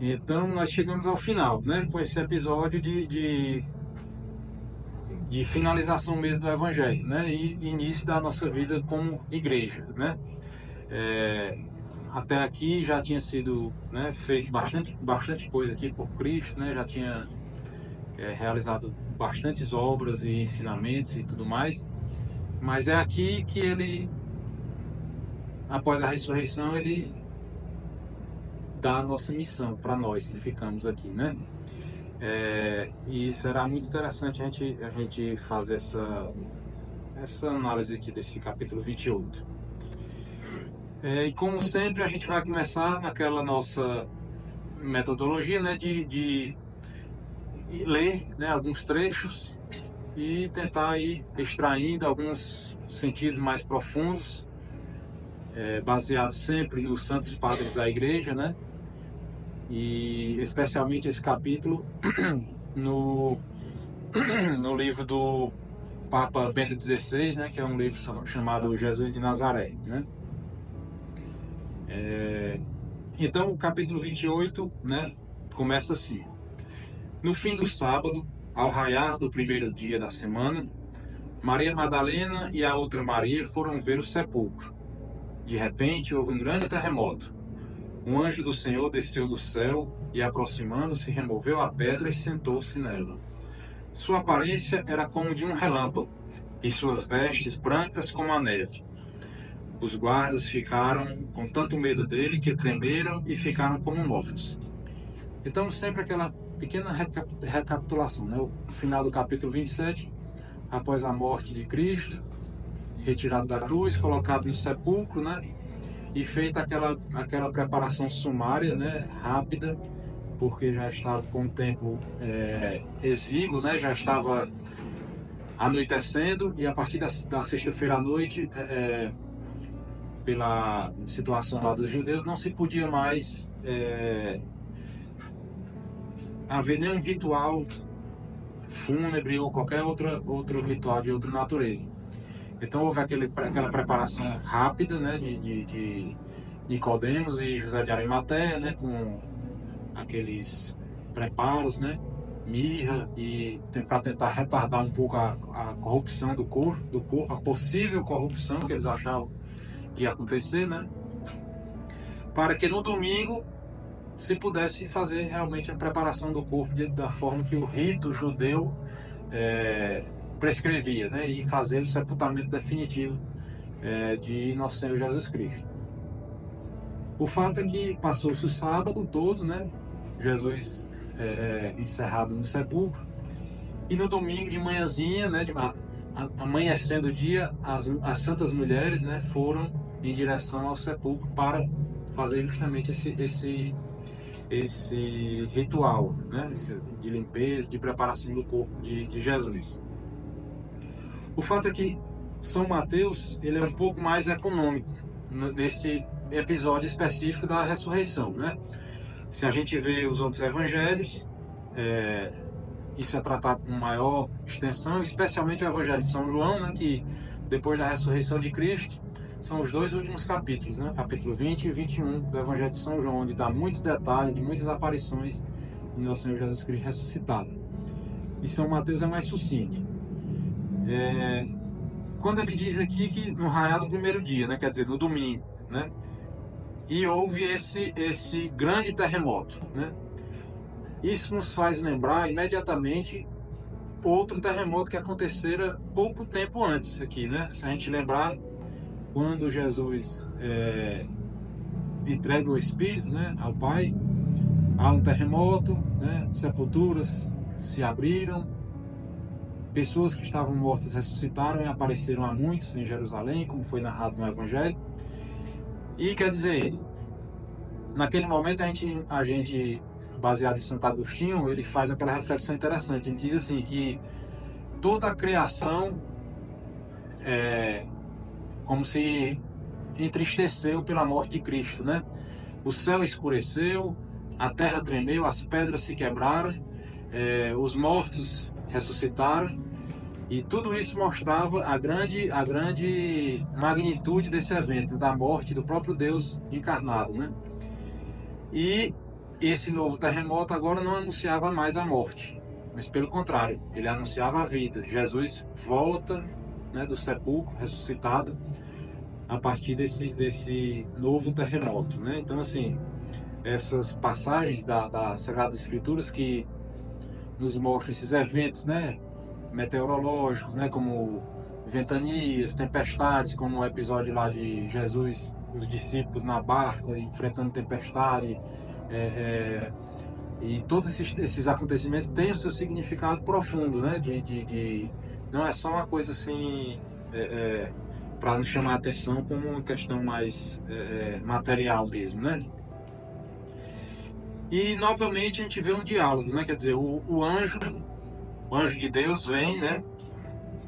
Então nós chegamos ao final, né? Com esse episódio de finalização mesmo do Evangelho, né? E início da nossa vida como igreja, né? É, Até aqui já tinha sido, né, feito bastante coisa aqui por Cristo, né? Já tinha realizado bastantes obras e ensinamentos e tudo mais. Mas é aqui que ele, após a ressurreição, ele dá a nossa missão para nós que ficamos aqui, né? E será muito interessante a gente fazer essa análise aqui desse capítulo 28. E como sempre, a gente vai começar naquela nossa metodologia, né, de ler, né, alguns trechos e tentar ir extraindo alguns sentidos mais profundos, baseados sempre nos santos padres da igreja, né? E especialmente esse capítulo no, no livro do Papa Bento XVI, né, que é um livro chamado Jesus de Nazaré, né? Então o capítulo 28, né, começa assim: no fim do sábado, ao raiar do primeiro dia da semana, Maria Madalena e a outra Maria foram ver o sepulcro. De repente houve um grande terremoto. Um anjo do Senhor desceu do céu e, aproximando-se, removeu a pedra e sentou-se nela. Sua aparência era como de um relâmpago, e suas vestes brancas como a neve. Os guardas ficaram com tanto medo dele que tremeram e ficaram como mortos. Então, sempre aquela pequena recapitulação, né? O final do capítulo 27, após a morte de Cristo, retirado da cruz, colocado no sepulcro, né? E feita aquela preparação sumária, né? Rápida, porque já estava com o tempo exíguo, né? Já estava anoitecendo, e a partir da sexta-feira à noite, pela situação lá dos judeus, não se podia mais haver nenhum ritual fúnebre ou qualquer outro ritual de outra natureza. Então houve aquela preparação rápida, né, de Nicodemos e José de Arimateia, né, com aqueles preparos, né, mirra, e para tentar retardar um pouco a corrupção do corpo, a possível corrupção que eles achavam que ia acontecer, né, para que no domingo se pudesse fazer realmente a preparação do corpo da forma que o rito judeu prescrevia, né, e fazer o sepultamento definitivo de Nosso Senhor Jesus Cristo. O fato é que passou-se o sábado todo, né, Jesus encerrado no sepulcro, e no domingo de manhãzinha, né, amanhecendo o dia, as santas mulheres, né, foram em direção ao sepulcro para fazer justamente esse ritual, né, de limpeza, de preparação do corpo de Jesus. O fato é que São Mateus, ele é um pouco mais econômico nesse episódio específico da ressurreição, né? Se a gente vê os outros evangelhos, isso é tratado com maior extensão, especialmente o evangelho de São João, né, que depois da ressurreição de Cristo, são os dois últimos capítulos, né, capítulo 20 e 21 do evangelho de São João, onde dá muitos detalhes de muitas aparições de Nosso Senhor Jesus Cristo ressuscitado. E São Mateus é mais sucinto. Quando ele diz aqui que no raiar do primeiro dia, né, quer dizer, no domingo, né, e houve esse grande terremoto, né, isso nos faz lembrar imediatamente outro terremoto que acontecera pouco tempo antes aqui, né? Se a gente lembrar, quando Jesus entrega o Espírito, né, ao Pai, há um terremoto, né, sepulturas se abriram, pessoas que estavam mortas ressuscitaram e apareceram a muitos em Jerusalém, como foi narrado no Evangelho. E quer dizer, naquele momento a gente baseado em Santo Agostinho, ele faz aquela reflexão interessante. Ele diz assim que toda a criação como se entristeceu pela morte de Cristo, né? O céu escureceu, a terra tremeu, as pedras se quebraram, os mortos ressuscitaram, e tudo isso mostrava a grande magnitude desse evento, da morte do próprio Deus encarnado, né? E esse novo terremoto agora não anunciava mais a morte, mas pelo contrário, ele anunciava a vida. Jesus volta, né, do sepulcro, ressuscitado, a partir desse novo terremoto, né? Então, assim, essas passagens das Sagradas Escrituras que nos mostram esses eventos, né, meteorológicos, né, como ventanias, tempestades, como o episódio lá de Jesus, os discípulos na barca enfrentando tempestade, e todos esses acontecimentos têm o seu significado profundo, né, não é só uma coisa assim, para nos chamar a atenção como uma questão mais material mesmo, né? E novamente a gente vê um diálogo, né? Quer dizer, o anjo de Deus vem, né?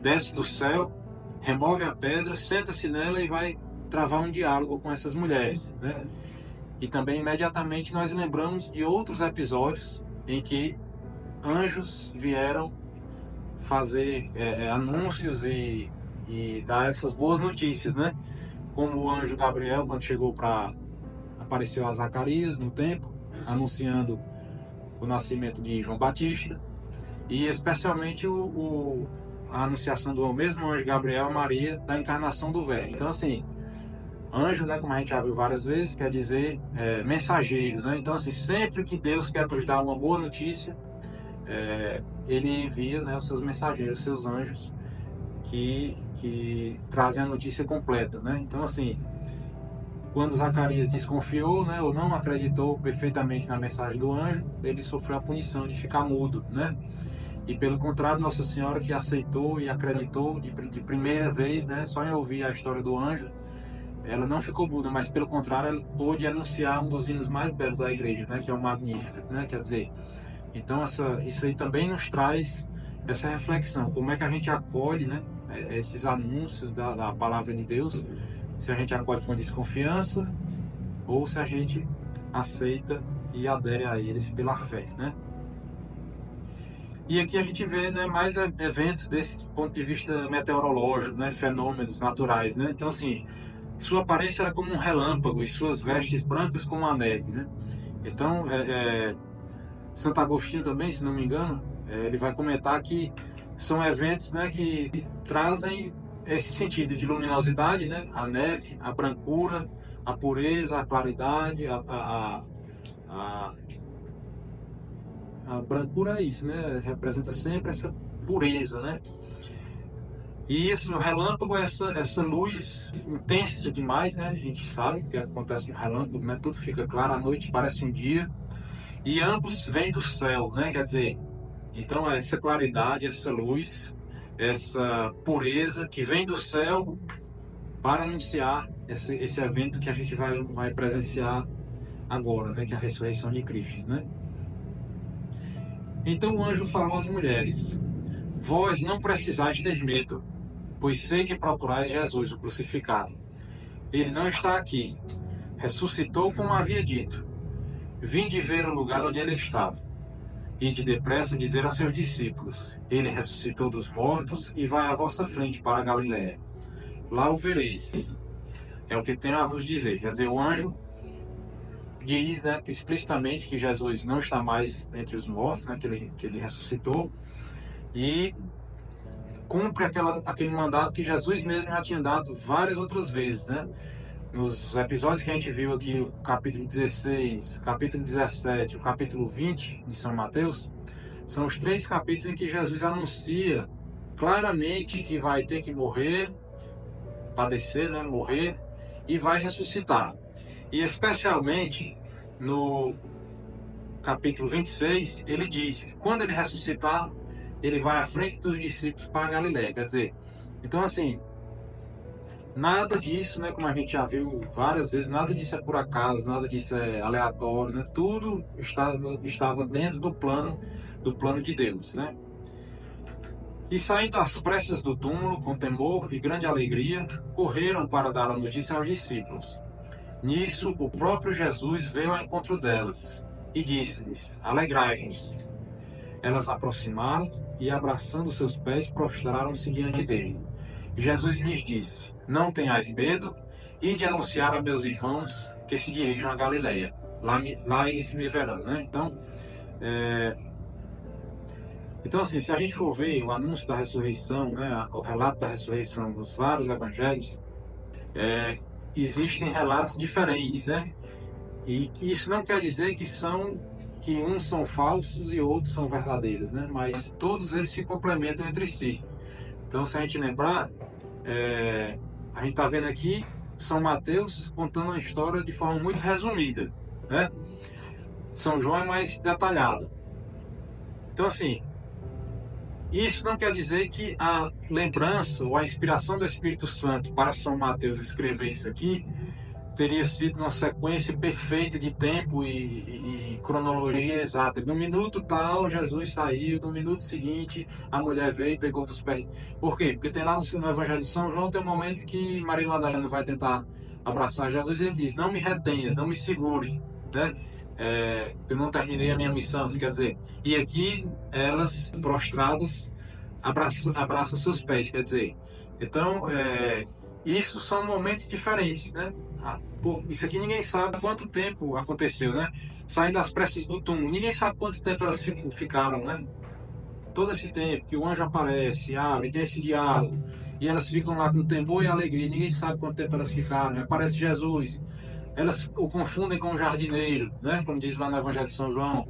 Desce do céu, remove a pedra, senta-se nela e vai travar um diálogo com essas mulheres, né? E também imediatamente nós lembramos de outros episódios em que anjos vieram fazer anúncios e dar essas boas notícias, né? Como o anjo Gabriel, quando chegou apareceu a Zacarias no templo, anunciando o nascimento de João Batista, e especialmente a anunciação do mesmo anjo Gabriel a Maria da encarnação do Verbo. Então, assim, anjo, né, como a gente já viu várias vezes, quer dizer mensageiro, né? Então, assim, sempre que Deus quer nos dar uma boa notícia, ele envia, né, os seus mensageiros, os seus anjos, que trazem a notícia completa, né? Então, assim, quando Zacarias desconfiou, né, ou não acreditou perfeitamente na mensagem do anjo, ele sofreu a punição de ficar mudo, né? E pelo contrário, Nossa Senhora, que aceitou e acreditou de primeira vez, né, só em ouvir a história do anjo, ela não ficou muda, mas pelo contrário, ela pôde anunciar um dos hinos mais belos da igreja, né, que é o Magníficat, né? Quer dizer, então isso aí também nos traz essa reflexão, como é que a gente acolhe, né, esses anúncios da palavra de Deus, se a gente acolhe com desconfiança ou se a gente aceita e adere a eles pela fé, né? E aqui a gente vê, né, mais eventos desse ponto de vista meteorológico, né, fenômenos naturais, né? Então, assim, sua aparência era como um relâmpago e suas vestes brancas como a neve, né? Então, Santo Agostinho também, se não me engano, ele vai comentar que são eventos, né, que trazem esse sentido de luminosidade, né? A neve, a brancura, a pureza, a claridade, a brancura é isso, né? Representa sempre essa pureza, né? E isso, o relâmpago é essa luz intensa demais, né? A gente sabe o que acontece no relâmpago, né? Tudo fica claro, à noite parece um dia. E ambos vêm do céu, né? Quer dizer, então essa claridade, essa luz, essa pureza que vem do céu para anunciar esse evento que a gente vai presenciar agora, né? Que é a ressurreição de Cristo, né? Então o anjo falou às mulheres: vós não precisais ter medo, pois sei que procurais Jesus, o crucificado. Ele não está aqui. Ressuscitou como havia dito. Vinde ver o lugar onde ele estava. Ide depressa dizer a seus discípulos: ele ressuscitou dos mortos e vai à vossa frente para a Galiléia. Lá o vereis. É o que tenho a vos dizer. Quer dizer, o anjo diz, né, explicitamente que Jesus não está mais entre os mortos, né, que ele ressuscitou, e cumpre aquele mandato que Jesus mesmo já tinha dado várias outras vezes, né? Nos episódios que a gente viu aqui, o capítulo 16, capítulo 17, o capítulo 20 de São Mateus, são os 3 capítulos em que Jesus anuncia claramente que vai ter que morrer, padecer, né, morrer, e vai ressuscitar. E especialmente no capítulo 26, ele diz que quando ele ressuscitar, ele vai à frente dos discípulos para a Galiléia. Quer dizer, então assim, nada disso, né, como a gente já viu várias vezes, nada disso é por acaso, nada disso é aleatório, né? Tudo estava dentro do plano de Deus, né? E saindo às pressas do túmulo, com temor e grande alegria, correram para dar a notícia aos discípulos. Nisso, o próprio Jesus veio ao encontro delas e disse-lhes: alegrai-vos. Elas aproximaram e, abraçando seus pés, prostraram-se diante dele. Jesus lhes disse: não tenhais medo, ide anunciar a meus irmãos que se dirijam a Galiléia. lá eles me verão, né? Então, assim, se a gente for ver o anúncio da ressurreição, né, o relato da ressurreição dos vários evangelhos, existem relatos diferentes, né? E isso não quer dizer que uns são falsos e outros são verdadeiros, né? Mas todos eles se complementam entre si. Então, se a gente lembrar, a gente está vendo aqui São Mateus contando uma história de forma muito resumida, né? São João é mais detalhado. Então, assim, isso não quer dizer que a lembrança ou a inspiração do Espírito Santo para São Mateus escrever isso aqui teria sido uma sequência perfeita de tempo e cronologia exata. No minuto tal, Jesus saiu, no minuto seguinte, a mulher veio e pegou dos pés. Por quê? Porque tem lá no Evangelho de São João, tem um momento que Maria Madalena vai tentar abraçar Jesus e ele diz, não me retenhas, não me segure, né? Eu não terminei a minha missão, quer dizer, e aqui elas prostradas abraçam seus pés, quer dizer, então isso são momentos diferentes, né? Isso aqui ninguém sabe quanto tempo aconteceu, né? Saindo das preces do túmulo, ninguém sabe quanto tempo elas ficaram, né? Todo esse tempo que o anjo aparece, abre, tem esse diálogo, e elas ficam lá com temor e alegria, ninguém sabe quanto tempo elas ficaram, aparece Jesus, elas o confundem com o jardineiro, né? Como diz lá no Evangelho de São João,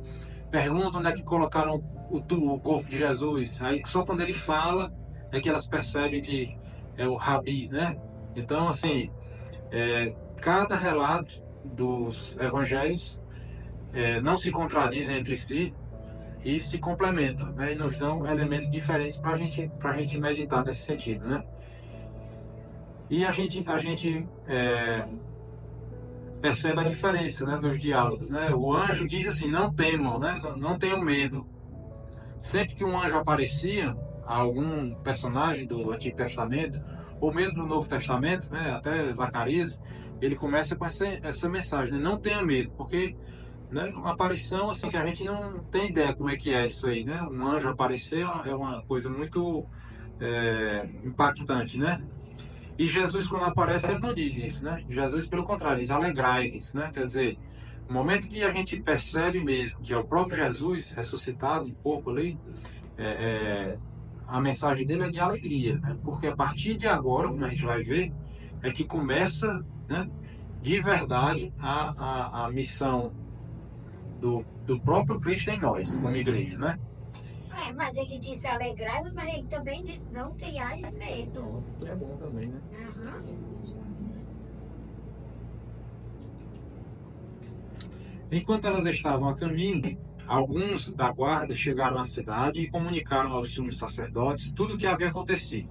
perguntam onde é que colocaram o corpo de Jesus, aí só quando ele fala é que elas percebem que é o Rabi, né? Então, assim, cada relato dos evangelhos não se contradizem entre si e se complementam, né? E nos dão elementos diferentes para a gente meditar nesse sentido, né? E a gente percebe a diferença, né, dos diálogos, né? O anjo diz assim, não temam, né? Não tenham medo. Sempre que um anjo aparecia a algum personagem do Antigo Testamento, ou mesmo do Novo Testamento, né, até Zacarias, ele começa com essa mensagem, né? Não tenha medo, porque, né, uma aparição assim que a gente não tem ideia como é que é isso aí, né? Um anjo aparecer é uma coisa muito impactante, né? E Jesus, quando aparece, ele não diz isso, né? Jesus, pelo contrário, diz alegrai-vos, né? Quer dizer, no momento que a gente percebe mesmo que é o próprio Jesus ressuscitado em corpo ali, a mensagem dele é de alegria, né? Porque a partir de agora, como a gente vai ver, é que começa, né, de verdade a missão do próprio Cristo em nós, como igreja, né? Mas ele disse alegrai-vos, mas ele também disse não tenhais medo. É bom também, né? Enquanto elas estavam a caminho, alguns da guarda chegaram à cidade e comunicaram aos sumos sacerdotes tudo o que havia acontecido.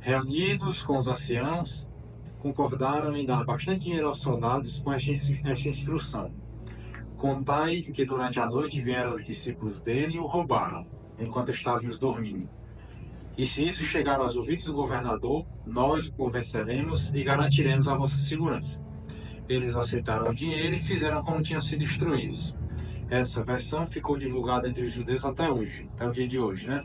Reunidos com os anciãos, concordaram em dar bastante dinheiro aos soldados com esta instrução. Contai que durante a noite vieram os discípulos dele e o roubaram, enquanto estávamos dormindo. E se isso chegar aos ouvidos do governador, nós o convenceremos e garantiremos a vossa segurança. Eles aceitaram o dinheiro e fizeram como tinham sido instruídos. Essa versão ficou divulgada entre os judeus até hoje, até o dia de hoje, né?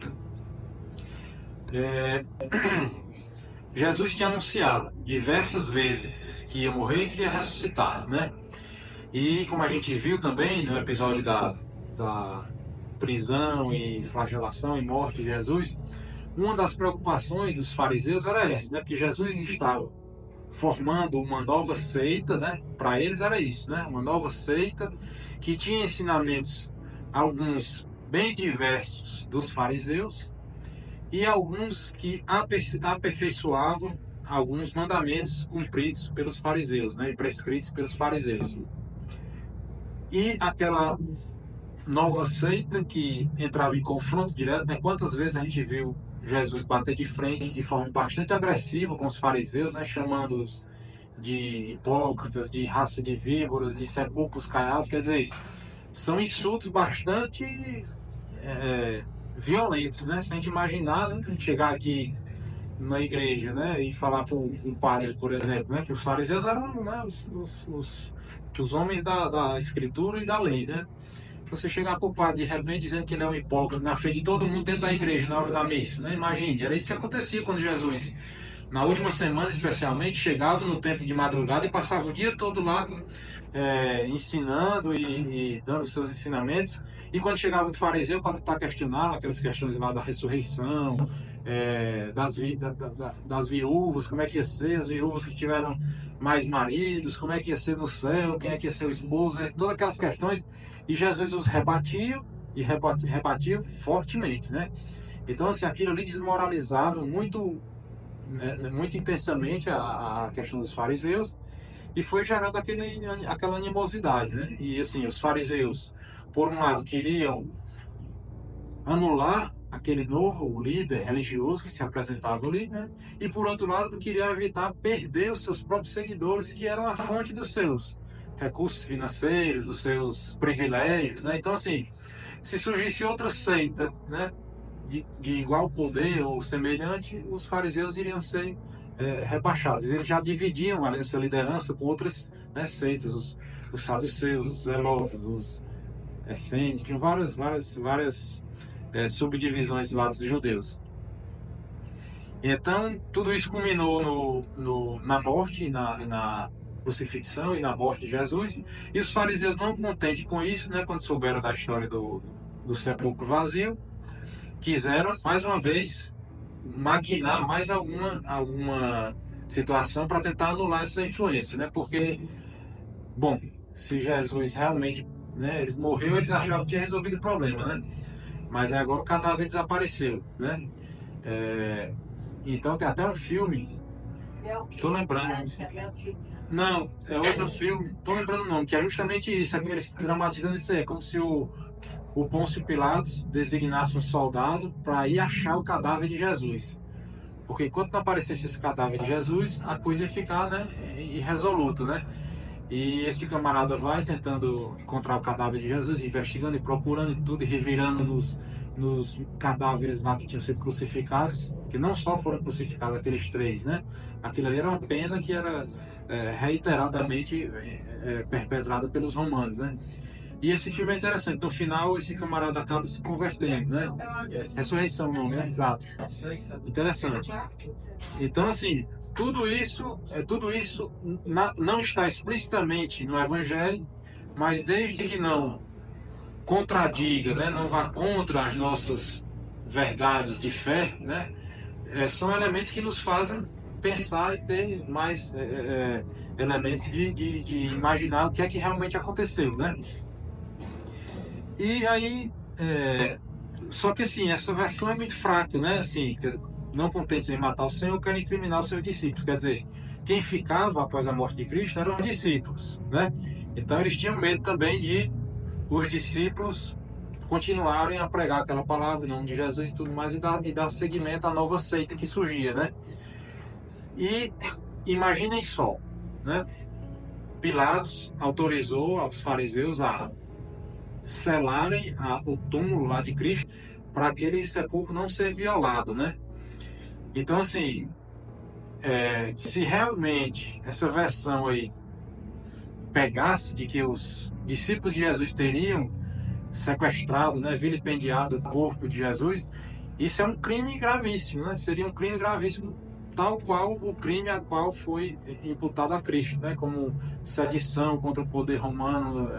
Jesus tinha anunciado diversas vezes que ia morrer e que ia ressuscitar, né? E como a gente viu também no episódio da prisão e flagelação e morte de Jesus, uma das preocupações dos fariseus era essa, né? Que Jesus estava formando uma nova seita, né? Para eles era isso, né? Uma nova seita que tinha ensinamentos, alguns bem diversos dos fariseus e alguns que aperfeiçoavam alguns mandamentos cumpridos pelos fariseus, né? E prescritos pelos fariseus. E aquela nova seita que entrava em confronto direto, né? Quantas vezes a gente viu Jesus bater de frente de forma bastante agressiva com os fariseus, né? Chamando-os de hipócritas, de raça de víboras, de sepulcros caiados, quer dizer, são insultos bastante violentos, né? Se a gente imaginar, né? Chegar aqui na igreja, né? E falar para um padre, por exemplo, né? Que os fariseus eram, né? Os homens da escritura e da lei, né? Você chegar para o padre de repente dizendo que ele é um hipócrita na frente de todo mundo dentro da igreja na hora da missa, né? Imagine, era isso que acontecia quando Jesus na última semana especialmente, chegavam no templo de madrugada e passavam o dia todo lá ensinando e dando seus ensinamentos. E quando chegava um fariseu para tentar questionar aquelas questões lá da ressurreição, das viúvas, como é que ia ser, as viúvas que tiveram mais maridos, como é que ia ser no céu, quem é que ia ser o esposo, todas aquelas questões, e Jesus os rebatia e rebatia fortemente, né? Então, assim, aquilo ali desmoralizava muito, muito intensamente a questão dos fariseus, e foi gerando aquela animosidade, né? E assim, os fariseus, por um lado, queriam anular aquele novo líder religioso que se apresentava ali, né? E por outro lado, queriam evitar perder os seus próprios seguidores, que eram a fonte dos seus recursos financeiros, dos seus privilégios, né? Então, assim, se surgisse outra seita, né, de igual poder ou semelhante, os fariseus iriam ser rebaixados. Eles já dividiam essa liderança com outras, né, seitas, os saduceus, os zelotas, os essênios, tinham várias subdivisões lá dos judeus. Então, tudo isso culminou na morte e na crucifixão e na morte de Jesus. E os fariseus, não contentes com isso, né, quando souberam da história do sepulcro vazio, quiseram, mais uma vez, maquinar mais alguma situação para tentar anular essa influência, né? Porque, bom, se Jesus realmente, né, ele morreu, eles achavam que tinha resolvido o problema, né? Mas agora o cadáver desapareceu, né? Então tem até um filme, tô lembrando. Não, é outro filme, tô lembrando o nome, que é justamente isso, eles dramatizando isso aí, como se o Pôncio Pilatos designasse um soldado para ir achar o cadáver de Jesus. Porque enquanto não aparecesse esse cadáver de Jesus, a coisa ia ficar, né, irresoluta, né? E esse camarada vai tentando encontrar o cadáver de Jesus, investigando e procurando e tudo, e revirando nos cadáveres lá que tinham sido crucificados, que não só foram crucificados aqueles 3, né? Aquilo ali era uma pena que era reiteradamente perpetrada pelos romanos, né? E esse filme é interessante. No final, esse camarada acaba se convertendo, né? Ressurreição, não, né? Exato. Interessante. Então, assim, tudo isso não está explicitamente no Evangelho, mas desde que não contradiga, né? Não vá contra as nossas verdades de fé, né? São elementos que nos fazem pensar e ter mais elementos de imaginar o que é que realmente aconteceu, né? E aí, só que assim, essa versão é muito fraca, né? Assim, não contentes em matar o Senhor, querem incriminar os seus discípulos. Quer dizer, quem ficava após a morte de Cristo eram os discípulos, né? Então eles tinham medo também de os discípulos continuarem a pregar aquela palavra em nome de Jesus e tudo mais, e dar seguimento à nova seita que surgia, né? E imaginem só, né? Pilatos autorizou aos fariseus a selarem o túmulo lá de Cristo para aquele sepulcro não ser violado, né? Então, assim, se realmente essa versão aí pegasse de que os discípulos de Jesus teriam sequestrado, né, vilipendiado o corpo de Jesus, isso é um crime gravíssimo, né? Seria um crime gravíssimo, tal qual o crime a qual foi imputado a Cristo, né? Como sedição contra o poder romano,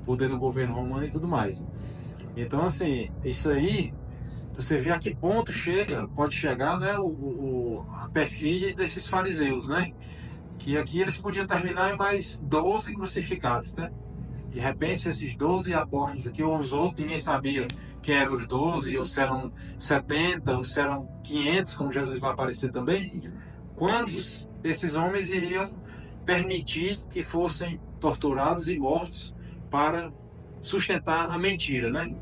poder do governo romano e tudo mais. Então, assim, isso aí, você vê a que ponto pode chegar, né, a perfídia desses fariseus, né? Que aqui eles podiam terminar em mais 12 crucificados, né? De repente, esses 12 apóstolos aqui, ou os outros, ninguém sabia quem eram os 12, ou se eram 70, ou se eram 500, como Jesus vai aparecer também. Quantos esses homens iriam permitir que fossem torturados e mortos para sustentar a mentira, né?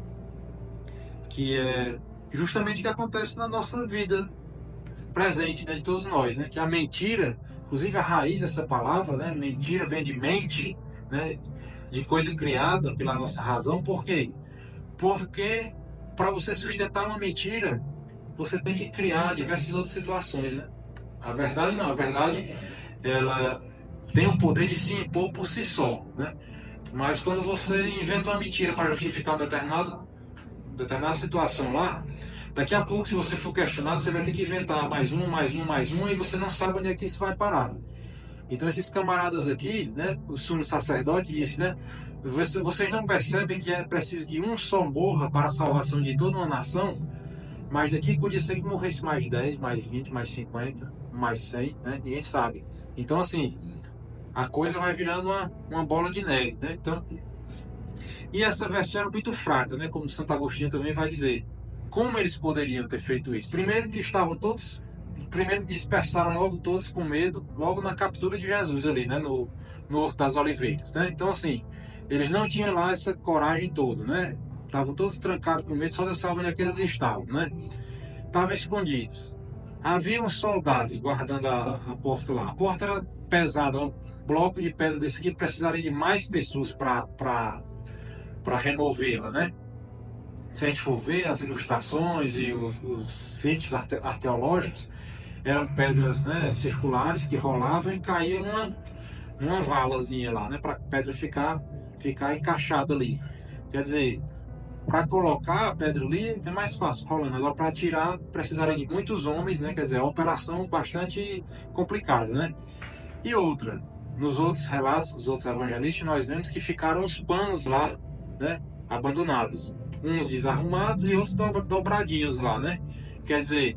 Que é justamente o que acontece na nossa vida presente, né, de todos nós, né? Que a mentira, inclusive a raiz dessa palavra, né? Mentira vem de mente, né? De coisa criada pela nossa razão. Por quê? Porque para você sustentar uma mentira, você tem que criar diversas outras situações, né? A verdade não, a verdade ela tem o poder de se impor por si só, né? Mas quando você inventa uma mentira para justificar uma determinada situação lá, Daqui a pouco, se você for questionado, você vai ter que inventar mais um, e você não sabe onde é que isso vai parar. Então esses camaradas aqui, né, o sumo sacerdote disse, né, vocês não percebem que é preciso que um só morra para a salvação de toda uma nação? Mas daqui podia ser que morresse mais 10, mais 20, mais 50, mais 100, né? Ninguém sabe. Então, assim, a coisa vai virando uma bola de neve, né? Então, e essa versão é muito fraca, né? Como Santo Agostinho também vai dizer. Como eles poderiam ter feito isso? Primeiro que dispersaram logo todos com medo, logo na captura de Jesus ali, né? No Horto das Oliveiras, né? Então, assim, eles não tinham lá essa coragem toda, né? Estavam todos trancados com medo, só Deus sabe onde é que eles estavam, né? Estavam escondidos. Havia uns soldados guardando a porta lá. A porta era pesada, um bloco de pedra desse aqui precisaria de mais pessoas para removê-la, né? Se a gente for ver as ilustrações e os sítios arqueológicos, eram pedras, né, circulares que rolavam e caíam numa valazinha lá, né? Para a pedra ficar encaixada ali. Quer dizer, para colocar a pedra ali é mais fácil rolando. Agora, para tirar, precisaria de muitos homens, né? Quer dizer, é uma operação bastante complicada, né? E outra, nos outros relatos, dos outros evangelistas, nós vemos que ficaram os panos lá, né? Abandonados. Uns desarrumados e outros dobradinhos lá, né? Quer dizer,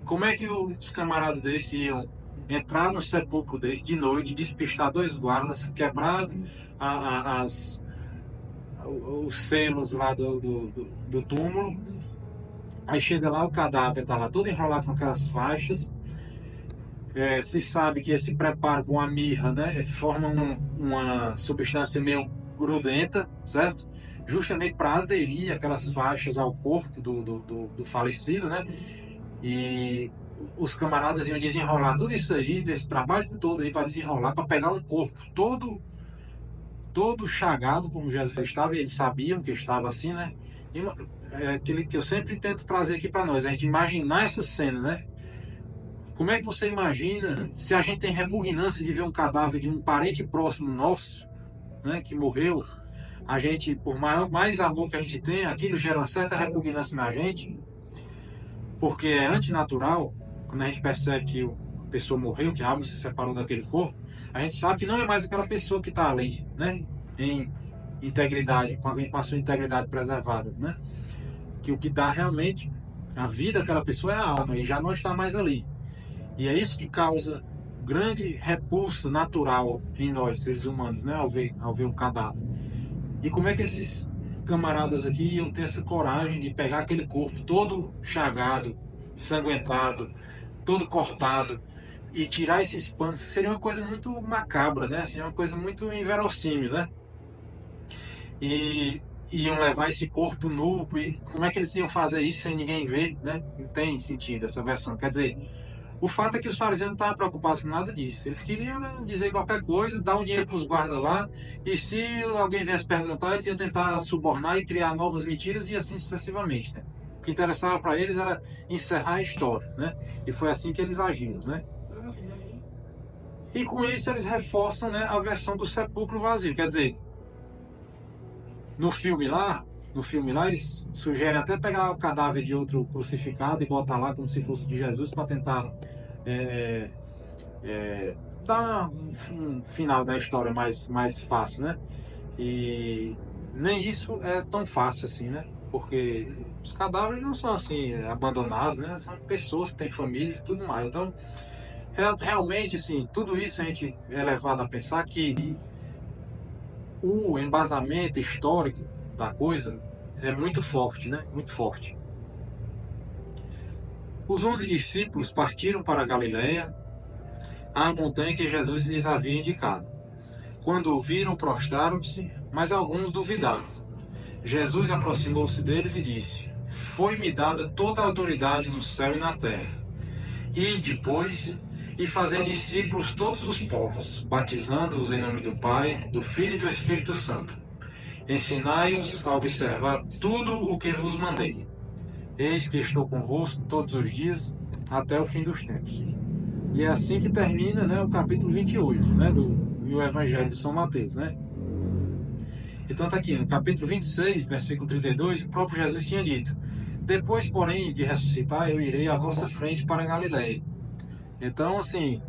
como é que os camaradas desses iam entrar no sepulcro desse de noite, despistar dois guardas, quebrar os selos lá do túmulo, aí chega lá, o cadáver está lá todo enrolado com aquelas faixas, se sabe que esse preparo com a mirra, né, forma uma substância meio grudenta, certo? Justamente para aderir aquelas faixas ao corpo do falecido, né? E os camaradas iam desenrolar tudo isso aí, desse trabalho todo aí para desenrolar, para pegar um corpo todo chagado como Jesus estava, e eles sabiam que estava assim, né? E é aquele que eu sempre tento trazer aqui para nós, a gente imaginar essa cena, né? Como é que você imagina se a gente tem repugnância de ver um cadáver de um parente próximo nosso, né, que morreu? A gente, por mais amor que a gente tem, aquilo gera uma certa repugnância na gente, porque é antinatural. Quando a gente percebe que a pessoa morreu, que a alma se separou daquele corpo, a gente sabe que não é mais aquela pessoa que está ali, né, em integridade, com a sua integridade preservada, né? Que o que dá realmente a vida daquela pessoa é a alma, e já não está mais ali. E é isso que causa grande repulsa natural em nós, seres humanos, né, ao ver um cadáver. E como é que esses camaradas aqui iam ter essa coragem de pegar aquele corpo todo chagado, ensanguentado, todo cortado, e tirar esses panos? Seria uma coisa muito macabra, né? Assim, uma coisa muito inverossímil, né? E iam levar esse corpo nu, e como é que eles iam fazer isso sem ninguém ver, né? Não tem sentido essa versão. Quer dizer, o fato é que os fariseus não estavam preocupados com nada disso. Eles queriam, né, dizer qualquer coisa, dar um dinheiro para os guardas lá, e se alguém viesse perguntar, eles iam tentar subornar e criar novas mentiras, e assim sucessivamente, né? O que interessava para eles era encerrar a história, né? E foi assim que eles agiram, né? E com isso eles reforçam, né, a versão do sepulcro vazio. Quer dizer, no filme lá eles sugerem até pegar o cadáver de outro crucificado e botar lá como se fosse de Jesus, para tentar dar um final da história mais fácil, né? E nem isso é tão fácil assim, né? Porque os cadáveres não são assim abandonados, né? São pessoas que têm famílias e tudo mais. Então, realmente, assim, tudo isso a gente é levado a pensar que o embasamento histórico da coisa é muito forte, né? Muito forte. Os 11 discípulos partiram para a Galiléia, à montanha que Jesus lhes havia indicado. Quando o viram, prostraram-se, mas alguns duvidaram. Jesus aproximou-se deles e disse: Foi-me dada toda a autoridade no céu e na terra. Ide, pois, e fazei discípulos todos os povos, batizando-os em nome do Pai, do Filho e do Espírito Santo. Ensinai-os a observar tudo o que vos mandei. Eis que estou convosco todos os dias, até o fim dos tempos. E é assim que termina, né, o capítulo 28, né, do Evangelho de São Mateus, né? Então está aqui, no capítulo 26, versículo 32, o próprio Jesus tinha dito: Depois, porém, de ressuscitar, eu irei à vossa frente para a Galiléia. Então, assim,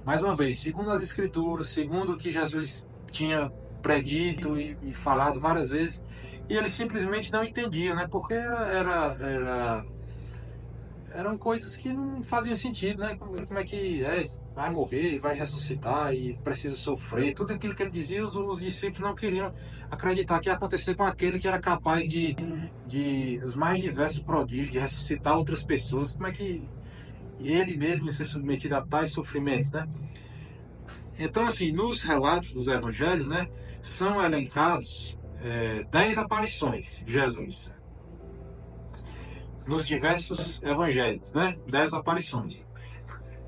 mais uma vez, segundo as Escrituras, segundo o que Jesus tinha predito e falado várias vezes, e eles simplesmente não entendiam, né? Porque eram coisas que não faziam sentido, né? Como é que vai morrer, vai ressuscitar e precisa sofrer? Tudo aquilo que ele dizia, os discípulos não queriam acreditar que ia acontecer com aquele que era capaz de os mais diversos prodígios, de ressuscitar outras pessoas. Como é que ele mesmo ia ser submetido a tais sofrimentos, né? Então, assim, nos relatos dos evangelhos, né, são elencados 10 aparições de Jesus nos diversos evangelhos, né? 10 aparições.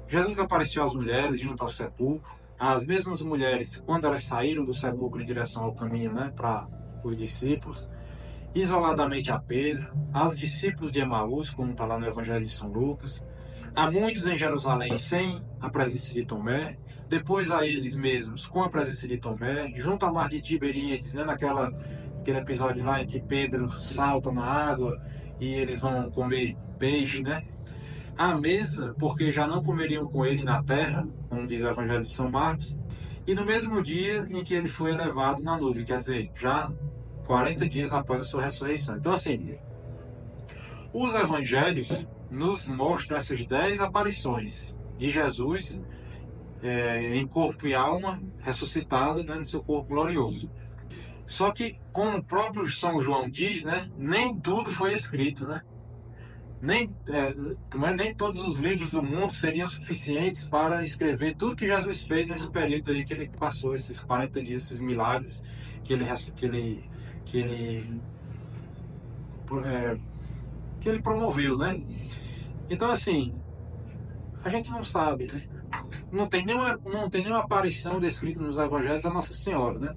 Jesus apareceu às mulheres junto ao sepulcro, as mesmas mulheres quando elas saíram do sepulcro em direção ao caminho, né, para os discípulos, isoladamente a Pedro, aos discípulos de Emaús, como está lá no Evangelho de São Lucas, a muitos em Jerusalém sem a presença de Tomé, depois a eles mesmos com a presença de Tomé, junto ao mar de Tiberíades, né, aquele episódio lá em que Pedro salta na água e eles vão comer peixe, né? À mesa, porque já não comeriam com ele na terra, como diz o Evangelho de São Marcos, e no mesmo dia em que ele foi elevado na nuvem, quer dizer, já 40 dias após a sua ressurreição. Então, assim, os evangelhos nos mostram essas 10 aparições de Jesus em corpo e alma, ressuscitado, né, no seu corpo glorioso. Só que, como o próprio São João diz, né, nem tudo foi escrito, né? Nem todos os livros do mundo seriam suficientes para escrever tudo que Jesus fez nesse período aí que ele passou, esses 40 dias, esses milagres que ele promoveu, né? Então, assim, a gente não sabe, né? Não tem nenhuma aparição descrita nos evangelhos da Nossa Senhora, né?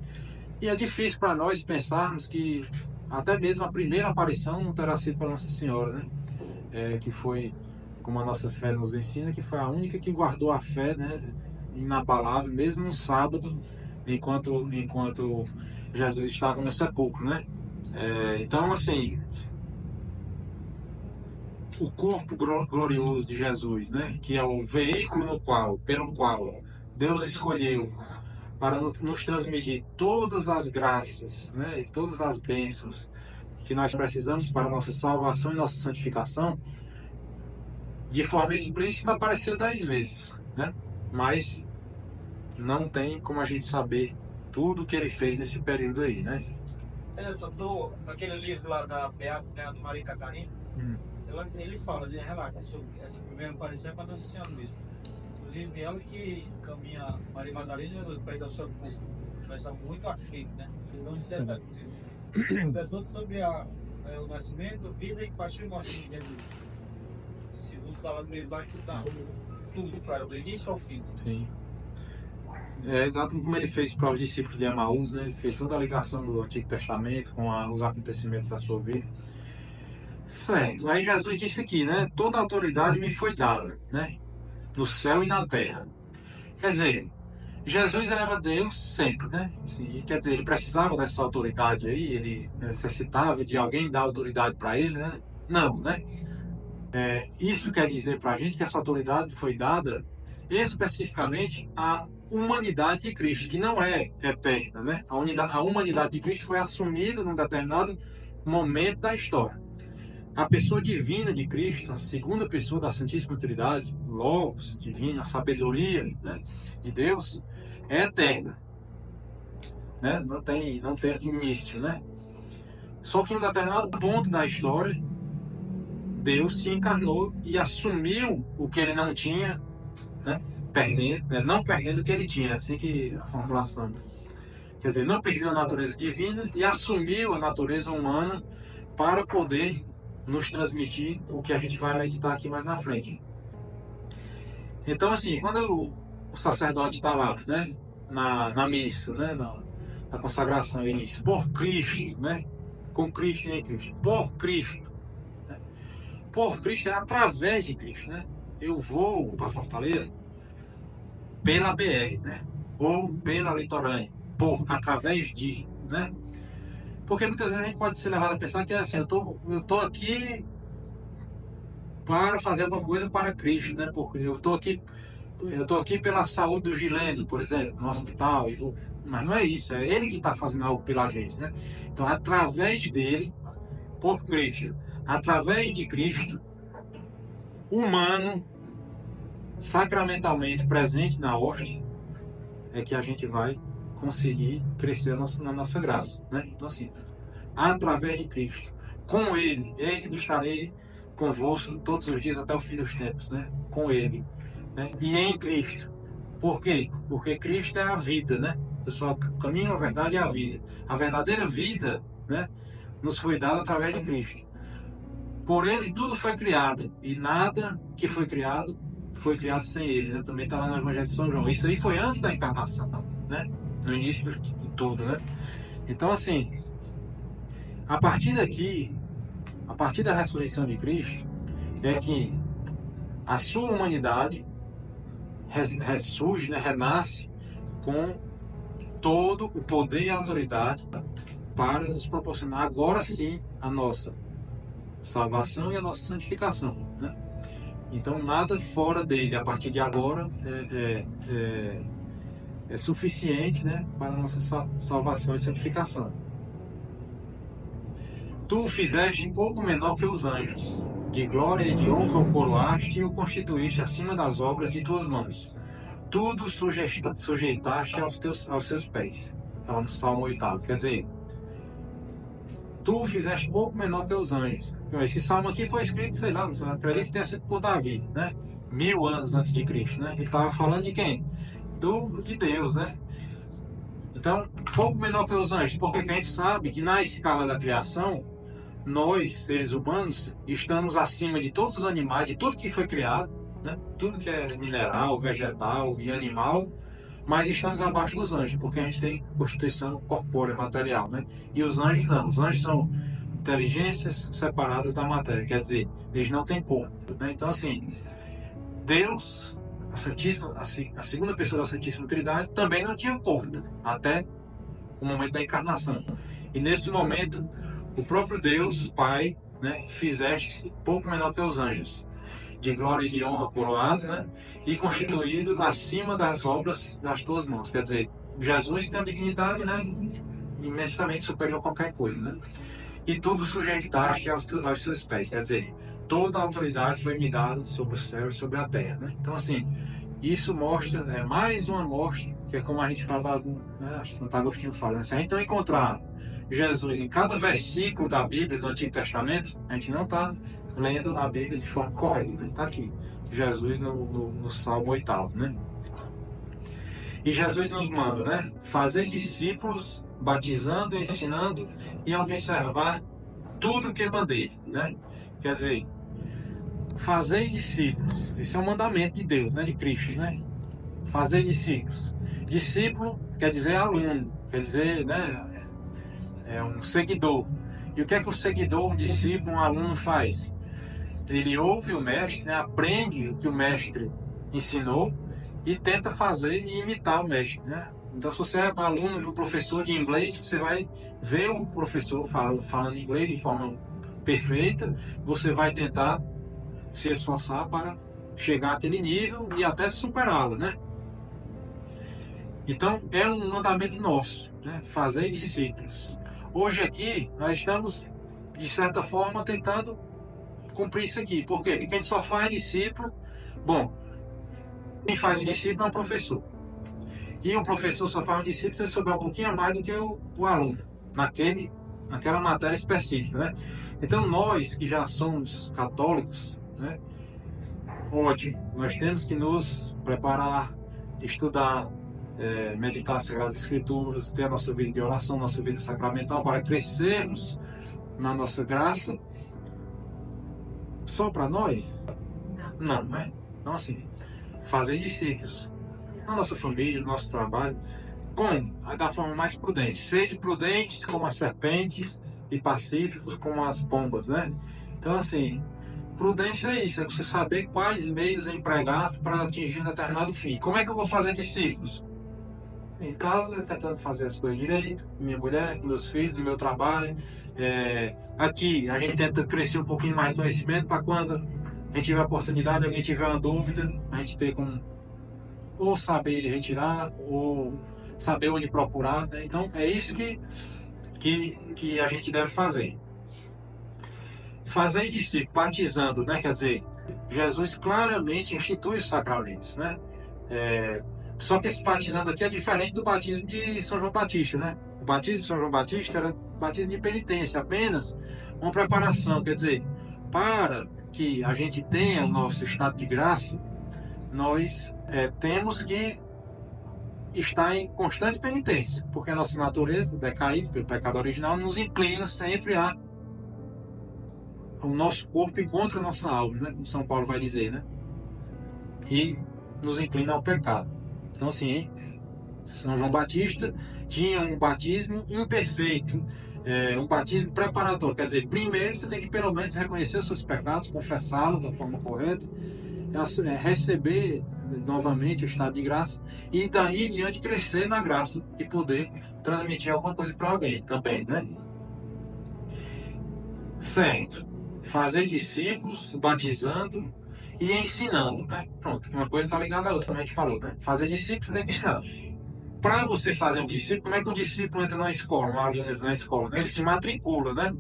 E é difícil para nós pensarmos que até mesmo a primeira aparição não terá sido para Nossa Senhora, né? Que foi, como a nossa fé nos ensina, que foi a única que guardou a fé, né, inabalável, mesmo no sábado, enquanto Jesus estava no sepulcro, né? Então, assim, o corpo glorioso de Jesus, né, que é o veículo pelo qual Deus escolheu para nos transmitir todas as graças, né, e todas as bênçãos que nós precisamos para a nossa salvação e nossa santificação, de forma explícita apareceu 10 vezes, né? Mas não tem como a gente saber tudo o que ele fez nesse período aí, né? Aquele livro lá da Beata, né, do Maria Catarina, ele fala de relato sobre essa primeira aparição com a Nossa Senhora mesmo. Inclusive ela que caminha Maria Madalena para ir ao seu povo, mas está muito aflito, né? Então, tudo sobre o nascimento, vida e paixão e morte de Jesus. Segundo está lá no meio lá que dá tudo para do início ao fim. Sim. É exato como ele fez para os discípulos de Emaús, né? Ele fez toda a ligação do Antigo Testamento com os acontecimentos da sua vida. Certo. Aí Jesus disse aqui, né? Toda autoridade me foi dada, né? No céu e na terra. Quer dizer, Jesus era Deus sempre, né? Assim, quer dizer, ele precisava dessa autoridade aí, ele necessitava de alguém dar autoridade para ele, né? Não, né? Isso quer dizer para a gente que essa autoridade foi dada especificamente à humanidade de Cristo, que não é eterna, né? A humanidade de Cristo foi assumida num determinado momento da história. A pessoa divina de Cristo, a segunda pessoa da Santíssima Trindade, Logos divino, a sabedoria, né, de Deus, é eterna, né? Não tem início, né? Só que em um determinado ponto da história, Deus se encarnou e assumiu o que ele não tinha, né? Não perdendo o que ele tinha, assim que a formulação. Quer dizer, não perdeu a natureza divina e assumiu a natureza humana para poder nos transmitir o que a gente vai meditar aqui mais na frente. Então, assim, quando o sacerdote está lá, né, na missa, né, na consagração, ele diz, por Cristo, né, com Cristo e em Cristo, por Cristo. Né, por Cristo é através de Cristo, né? Eu vou para Fortaleza pela BR, né, ou pela litorânea, através de, né? Porque muitas vezes a gente pode ser levado a pensar que é assim, eu tô aqui para fazer alguma coisa para Cristo, né? Porque eu tô aqui pela saúde do Gilene, por exemplo, no hospital, mas não é isso, é ele que está fazendo algo pela gente, né? Então, através dele, por Cristo, através de Cristo, humano, sacramentalmente presente na hóstia, é que a gente vai conseguir crescer na nossa graça, né? Então, assim, através de Cristo, com Ele, eis que estarei convosco todos os dias até o fim dos tempos, né? Com Ele, né? E em Cristo. Por quê? Porque Cristo é a vida, né? Eu sou o caminho, a verdade e a vida. A verdadeira vida, né, nos foi dada através de Cristo. Por Ele tudo foi criado, e nada que foi criado sem Ele, né? Também está lá no Evangelho de São João. Isso aí foi antes da encarnação, né? No início de tudo, né? Então, assim, a partir daqui, a partir da ressurreição de Cristo, é que a sua humanidade ressurge, né, renasce com todo o poder e a autoridade para nos proporcionar agora sim a nossa salvação e a nossa santificação, né? Então nada fora dele a partir de agora é suficiente, né, para a nossa salvação e santificação. Tu o fizeste pouco menor que os anjos, de glória e de honra o coroaste e o constituíste acima das obras de tuas mãos. Tudo sujeitaste aos seus pés. Está no Salmo 8. Quer dizer, tu o fizeste pouco menor que os anjos. Esse salmo aqui foi escrito, sei lá, não acredito que tenha sido por Davi, né? 1000 anos antes de Cristo, né? Ele estava falando de quem? De Deus, né? Então, pouco menor que os anjos, porque a gente sabe que na escala da criação, nós, seres humanos, estamos acima de todos os animais, de tudo que foi criado, né? Tudo que é mineral, vegetal e animal, mas estamos abaixo dos anjos, porque a gente tem constituição corpórea, material, né? E os anjos não, os anjos são inteligências separadas da matéria, quer dizer, eles não têm corpo, né? Então, assim, Deus, a segunda pessoa da Santíssima Trindade, também não tinha corpo, até o momento da encarnação. E nesse momento, o próprio Deus, Pai, né, fizeste pouco menor que os anjos, de glória e de honra coroado, né, e constituído acima das obras das tuas mãos. Quer dizer, Jesus tem a dignidade, né, imensamente superior a qualquer coisa, né? E tudo sujeitaste aos seus pés. Quer dizer, toda a autoridade foi me dada sobre o céu e sobre a terra, né? Então, assim, isso mostra, mais uma mostra, que é como a gente fala, né, Santo Agostinho fala, né? Se a gente não encontrar Jesus em cada versículo da Bíblia, do Antigo Testamento, a gente não está lendo a Bíblia de forma correta, né? Está aqui, Jesus no Salmo 8, né? E Jesus nos manda, né? Fazer discípulos, batizando, ensinando e observar tudo que mandei, né? Quer dizer, fazer discípulos, esse é um mandamento de Deus, né? De Cristo, né? Fazer discípulos. Discípulo quer dizer aluno, quer dizer, né? É um seguidor. E o que é que o seguidor, um discípulo, um aluno faz? Ele ouve o mestre, né? Aprende o que o mestre ensinou e tenta fazer e imitar o mestre, né? Então, se você é aluno de um professor de inglês, você vai ver o professor falando inglês de forma perfeita, você vai tentar se esforçar para chegar àquele nível e até superá-lo, né? Então, é um mandamento nosso, né? Fazer discípulos. Hoje aqui, nós estamos, de certa forma, tentando cumprir isso aqui. Por quê? Porque a gente só faz discípulo. Bom, quem faz um discípulo é um professor. E um professor só faz um discípulo se ele souber um pouquinho a mais do que o aluno, naquela matéria específica, né? Então, nós que já somos católicos, né? Ótimo, nós temos que nos preparar, estudar, meditar as Sagradas Escrituras, ter a nossa vida de oração, nossa vida sacramental, para crescermos na nossa graça. Só para nós? Não, né? Então, assim, fazer discípulos na nossa família, no nosso trabalho, como? Da forma mais prudente. Sede prudentes como a serpente e pacíficos como as pombas, né? Então, assim, prudência é isso, é você saber quais meios empregar para atingir um determinado fim. Como é que eu vou fazer discípulos? em casa, tentando fazer as coisas direito, minha mulher, meus filhos, no meu trabalho. Aqui a gente tenta crescer um pouquinho mais de conhecimento para quando a gente tiver a oportunidade, alguém tiver uma dúvida, a gente ter como ou saber retirar ou saber onde procurar, né? Então é isso que a gente deve fazer. Fazer discípulo, batizando, né? Quer dizer, Jesus claramente institui os sacramentos, né? Só que esse batizando aqui é diferente do batismo de São João Batista, né? O batismo de São João Batista era batismo de penitência, apenas uma preparação, quer dizer, para que a gente tenha o nosso estado de graça, nós temos que estar em constante penitência, porque a nossa natureza, decaída pelo pecado original, nos inclina sempre o nosso corpo encontra a nossa alma, né? Como São Paulo vai dizer, né? E nos inclina ao pecado. Então, assim, São João Batista tinha um batismo imperfeito, um batismo preparatório. Quer dizer, primeiro você tem que pelo menos reconhecer os seus pecados, confessá-los da forma correta, receber novamente o estado de graça e daí em diante crescer na graça e poder transmitir alguma coisa para alguém também, né? Certo. Fazer discípulos, batizando e ensinando, né? Pronto, uma coisa está ligada à outra, como a gente falou, né? Fazer discípulos tem que ensinar. Para você fazer um discípulo, como é que um discípulo entra na escola, um aluno entra na escola, né? Ele se matricula, né?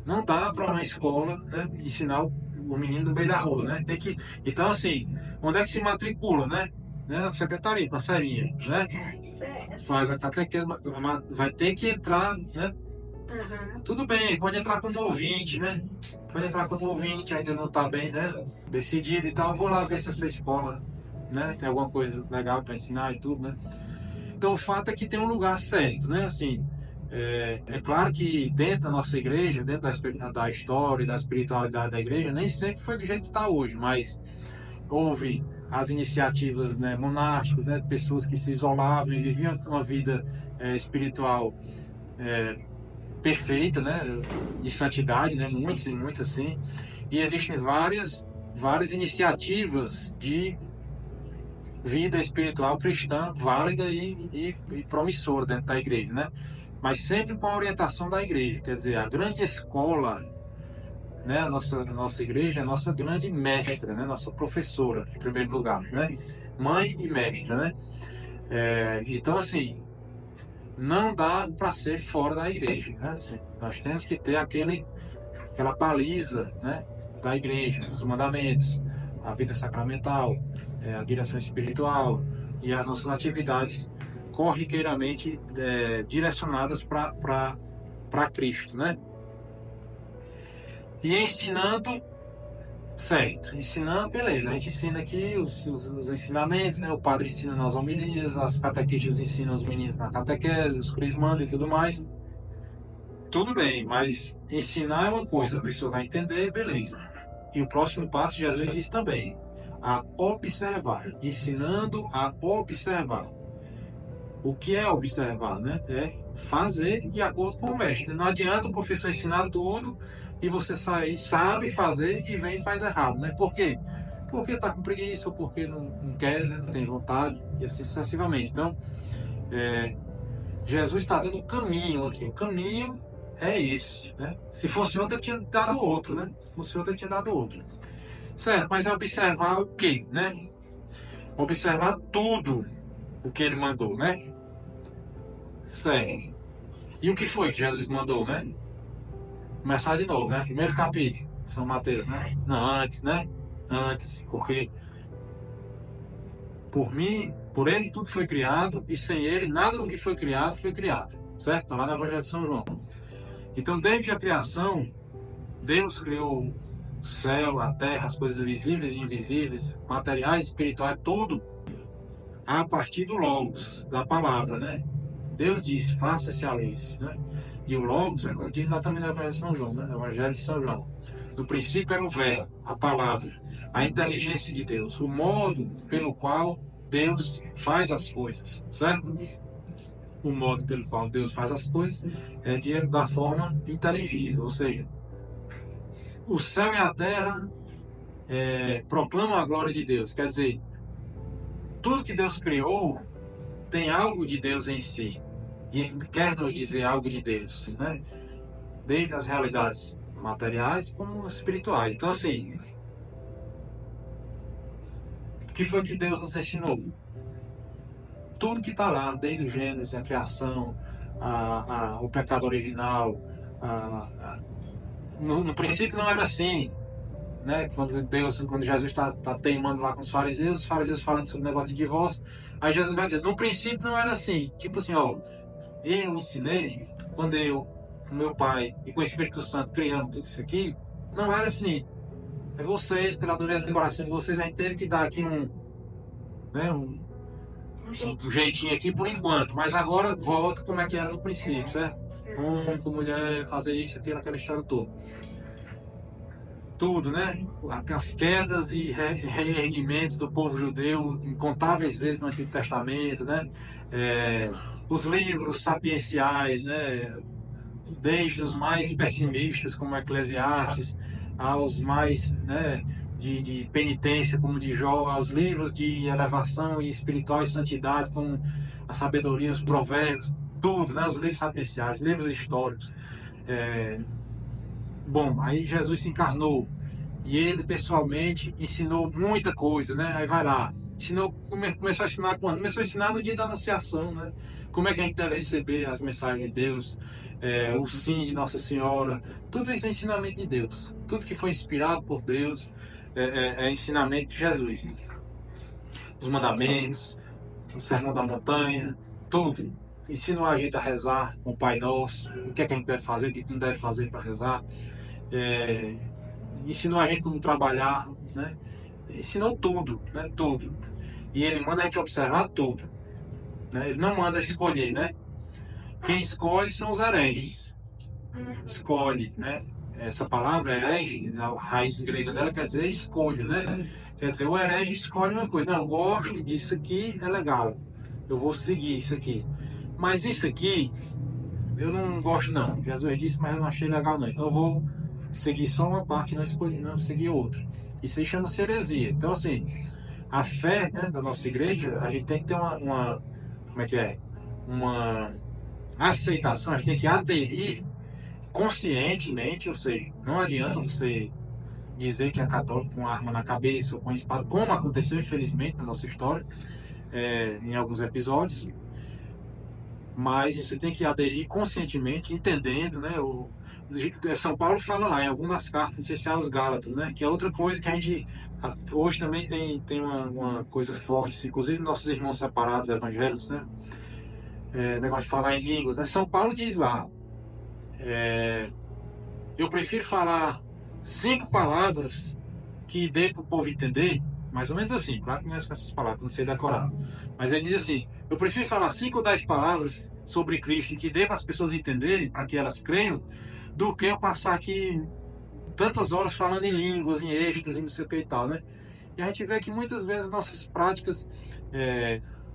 Não dá para uma escola, né, ensinar o menino no meio da rua, né? Tem que, então, assim, onde é que se matricula, né? Na secretaria, passarinha, né? Faz a catequese, vai ter que entrar, né? Tudo bem, pode entrar como ouvinte, né? Pode entrar como ouvinte, ainda não está bem, né? Decidido e tal. Vou lá ver se essa escola, né, tem alguma coisa legal para ensinar e tudo, né? Então o fato é que tem um lugar certo, né? Assim, é claro que dentro da nossa igreja, dentro da história e da espiritualidade da igreja, nem sempre foi do jeito que está hoje, mas houve as iniciativas, né, monásticas, né, de pessoas que se isolavam e viviam uma vida espiritual perfeita, né, de santidade, né, muitos assim, e existem várias iniciativas de vida espiritual cristã válida e promissora dentro da igreja, né, mas sempre com a orientação da igreja, quer dizer, a grande escola, né, a nossa igreja é a nossa grande mestra, né, nossa professora, em primeiro lugar, né, mãe e mestra, né, então assim, não dá para ser fora da igreja, né? Assim, nós temos que ter aquela baliza, né, da igreja, os mandamentos, a vida sacramental, a direção espiritual e as nossas atividades corriqueiramente direcionadas para Cristo, né? E ensinando, certo, ensinando, beleza, a gente ensina aqui os ensinamentos, né? O padre ensina nas homilias, as catequistas ensinam os meninos na catequese, os crismandos e tudo mais. Tudo bem, mas ensinar é uma coisa, a pessoa vai entender, beleza. E o próximo passo, Jesus diz também, a observar, ensinando a observar. O que é observar, né? É fazer de acordo com o mestre. Não adianta o professor ensinar tudo e você sabe fazer e vem e faz errado, né? Por quê? Porque está com preguiça ou porque não quer, né? Não tem vontade e assim sucessivamente. Então, Jesus está dando o caminho aqui. O caminho é esse, né? Se fosse outro, ele tinha dado outro, né? Se fosse outro, ele tinha dado outro. Certo, mas é observar o quê, né? Observar tudo o que ele mandou, né? Certo. E o que foi que Jesus mandou, né? Começar de novo, né? Primeiro capítulo, São Mateus, né? Não, antes, né? Antes, porque por mim, por ele tudo foi criado e sem ele nada do que foi criado, certo? Está lá no Evangelho de São João. Então, desde a criação, Deus criou o céu, a terra, as coisas visíveis e invisíveis, materiais, espirituais, tudo a partir do Logos, da palavra, né? Deus disse, faça-se a luz, né? E o Logos é como diz lá também no Evangelho de São João, né? No Evangelho de São João. No princípio era o verbo, a palavra, a inteligência de Deus, o modo pelo qual Deus faz as coisas, certo? O modo pelo qual Deus faz as coisas é da forma inteligível, ou seja, o céu e a terra proclamam a glória de Deus, quer dizer, tudo que Deus criou tem algo de Deus em si e quer nos dizer algo de Deus, né? Desde as realidades materiais como espirituais. Então, assim, o que foi que Deus nos ensinou? Tudo que está lá, desde o Gênesis, a criação, o pecado original, no princípio não era assim, né? Quando Jesus está teimando lá com os fariseus falando sobre o negócio de divórcio, aí Jesus vai dizer, no princípio não era assim, tipo assim, ó, eu ensinei, quando eu, com meu pai e com o Espírito Santo criamos tudo isso aqui, não era assim. É vocês, pela dureza do coração de vocês, a gente teve que dar aqui um jeitinho aqui por enquanto, mas agora volta como é que era no princípio, certo? Homem com mulher, fazer isso, aquilo, aquela história toda. Tudo, né? As quedas e reerguimentos do povo judeu, incontáveis vezes no Antigo Testamento, né? Os livros sapienciais, né? Desde os mais pessimistas, como Eclesiastes, aos mais, né, de penitência, como de Jó, aos livros de elevação e espiritual e santidade, como a sabedoria, os provérbios, tudo, né? Os livros sapienciais, livros históricos. Bom, aí Jesus se encarnou e ele pessoalmente ensinou muita coisa, né? Aí vai lá, começou a ensinar quando? Começou a ensinar no dia da anunciação, né? Como é que a gente deve receber as mensagens de Deus, o sim de Nossa Senhora, tudo isso é ensinamento de Deus. Tudo que foi inspirado por Deus é ensinamento de Jesus. Os mandamentos, o Sermão da Montanha, tudo. Ensinou a gente a rezar com o Pai Nosso, o que é que a gente deve fazer, o que não deve fazer para rezar. Ensinou a gente como trabalhar, né? Ensinou tudo, né? Tudo. E ele manda a gente observar tudo, né? Ele não manda escolher, né? Quem escolhe são os hereges. Escolhe, né? Essa palavra herege, a raiz grega dela quer dizer escolha, né? Quer dizer, o herege escolhe uma coisa. Não, eu gosto disso aqui, é legal. Eu vou seguir isso aqui. Mas isso aqui, eu não gosto não. Jesus disse, mas eu não achei legal não. Então eu vou seguir só uma parte e não seguir outra. Isso aí chama-se heresia. Então, assim, a fé, né, da nossa igreja, a gente tem que ter uma como é que é? Uma aceitação, a gente tem que aderir conscientemente, ou seja, não adianta você dizer que é católico com arma na cabeça ou com espada, como aconteceu infelizmente na nossa história, em alguns episódios, mas você tem que aderir conscientemente, entendendo, né? São Paulo fala lá em algumas cartas, essenciais aos Gálatas, né? Que é outra coisa que a gente hoje também tem uma coisa forte, assim, inclusive nossos irmãos separados evangélicos, né? Negócio de falar em línguas, né? São Paulo diz lá, eu prefiro falar 5 palavras que dê para o povo entender, mais ou menos assim, claro que não é com essas palavras, não sei decorar, mas ele diz assim, eu prefiro falar 5 ou 10 palavras sobre Cristo que dê para as pessoas entenderem, para que elas creiam, do que eu passar aqui tantas horas falando em línguas, em êxtase, não sei o que e tal, né? E a gente vê que muitas vezes nossas práticas,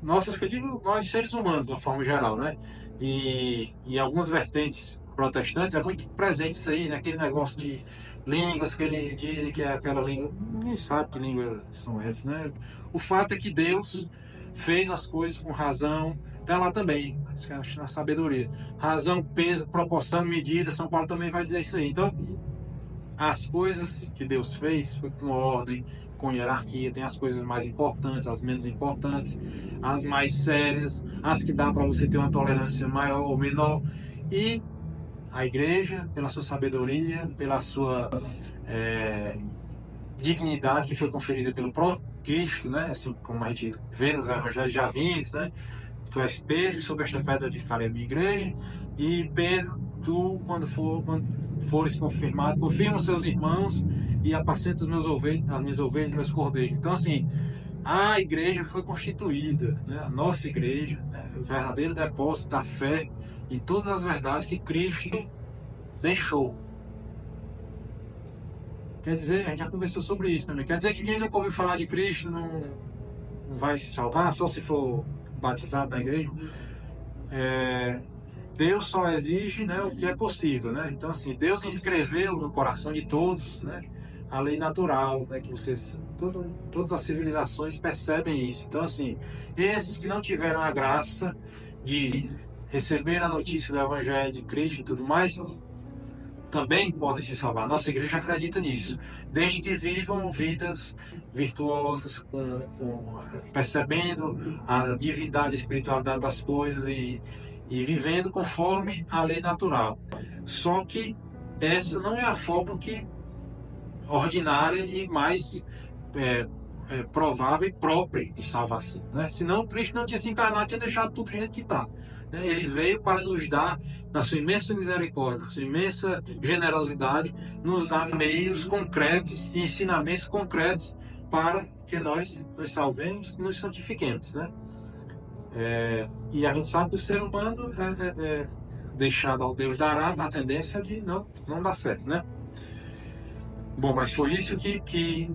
nossas, que eu digo, nós seres humanos, de uma forma geral, né? E algumas vertentes protestantes é muito presente isso aí, né? Aquele negócio de línguas que eles dizem que é aquela língua, ninguém sabe que língua são essas, né? O fato é que Deus fez as coisas com razão, tá lá também, na sabedoria. Razão, peso, proporção, medida, São Paulo também vai dizer isso aí. Então, as coisas que Deus fez foi com ordem, com hierarquia, tem as coisas mais importantes, as menos importantes, as mais sérias, as que dá para você ter uma tolerância maior ou menor. E a igreja, pela sua sabedoria, pela sua dignidade que foi conferida pelo próprio Cristo, né? Assim como a gente vê nos evangelhos, já vimos, né? Tu és Pedro, sobre esta pedra edificarei a minha igreja, e Pedro, tu, quando fores confirmado, confirma os seus irmãos e apacenta as minhas ovelhas e meus cordeiros. Então, assim, a igreja foi constituída, né? A nossa igreja, né? O verdadeiro depósito da fé em todas as verdades que Cristo deixou. Quer dizer, a gente já conversou sobre isso também. Quer dizer que quem nunca ouviu falar de Cristo não vai se salvar, só se for batizado na igreja. Deus só exige, né, o que é possível, né? Então, assim, Deus inscreveu no coração de todos, né, a lei natural, né, que todas as civilizações percebem isso. Então, assim, esses que não tiveram a graça de receber a notícia do Evangelho de Cristo e tudo mais, também podem se salvar. Nossa igreja acredita nisso, desde que vivam vidas virtuosas, percebendo a divindade, a espiritualidade das coisas e vivendo conforme a lei natural. Só que essa não é a forma ordinária e mais provável e própria de salvação, né? Senão Cristo não tinha se encarnado, tinha deixado tudo do jeito que está. Ele veio para nos dar, na sua imensa misericórdia, na sua imensa generosidade, nos dar meios concretos e ensinamentos concretos para que nós nos salvemos e nos santifiquemos, né? E a gente sabe que o ser humano deixado ao Deus dará a tendência de não dar certo, né? Bom, mas foi isso que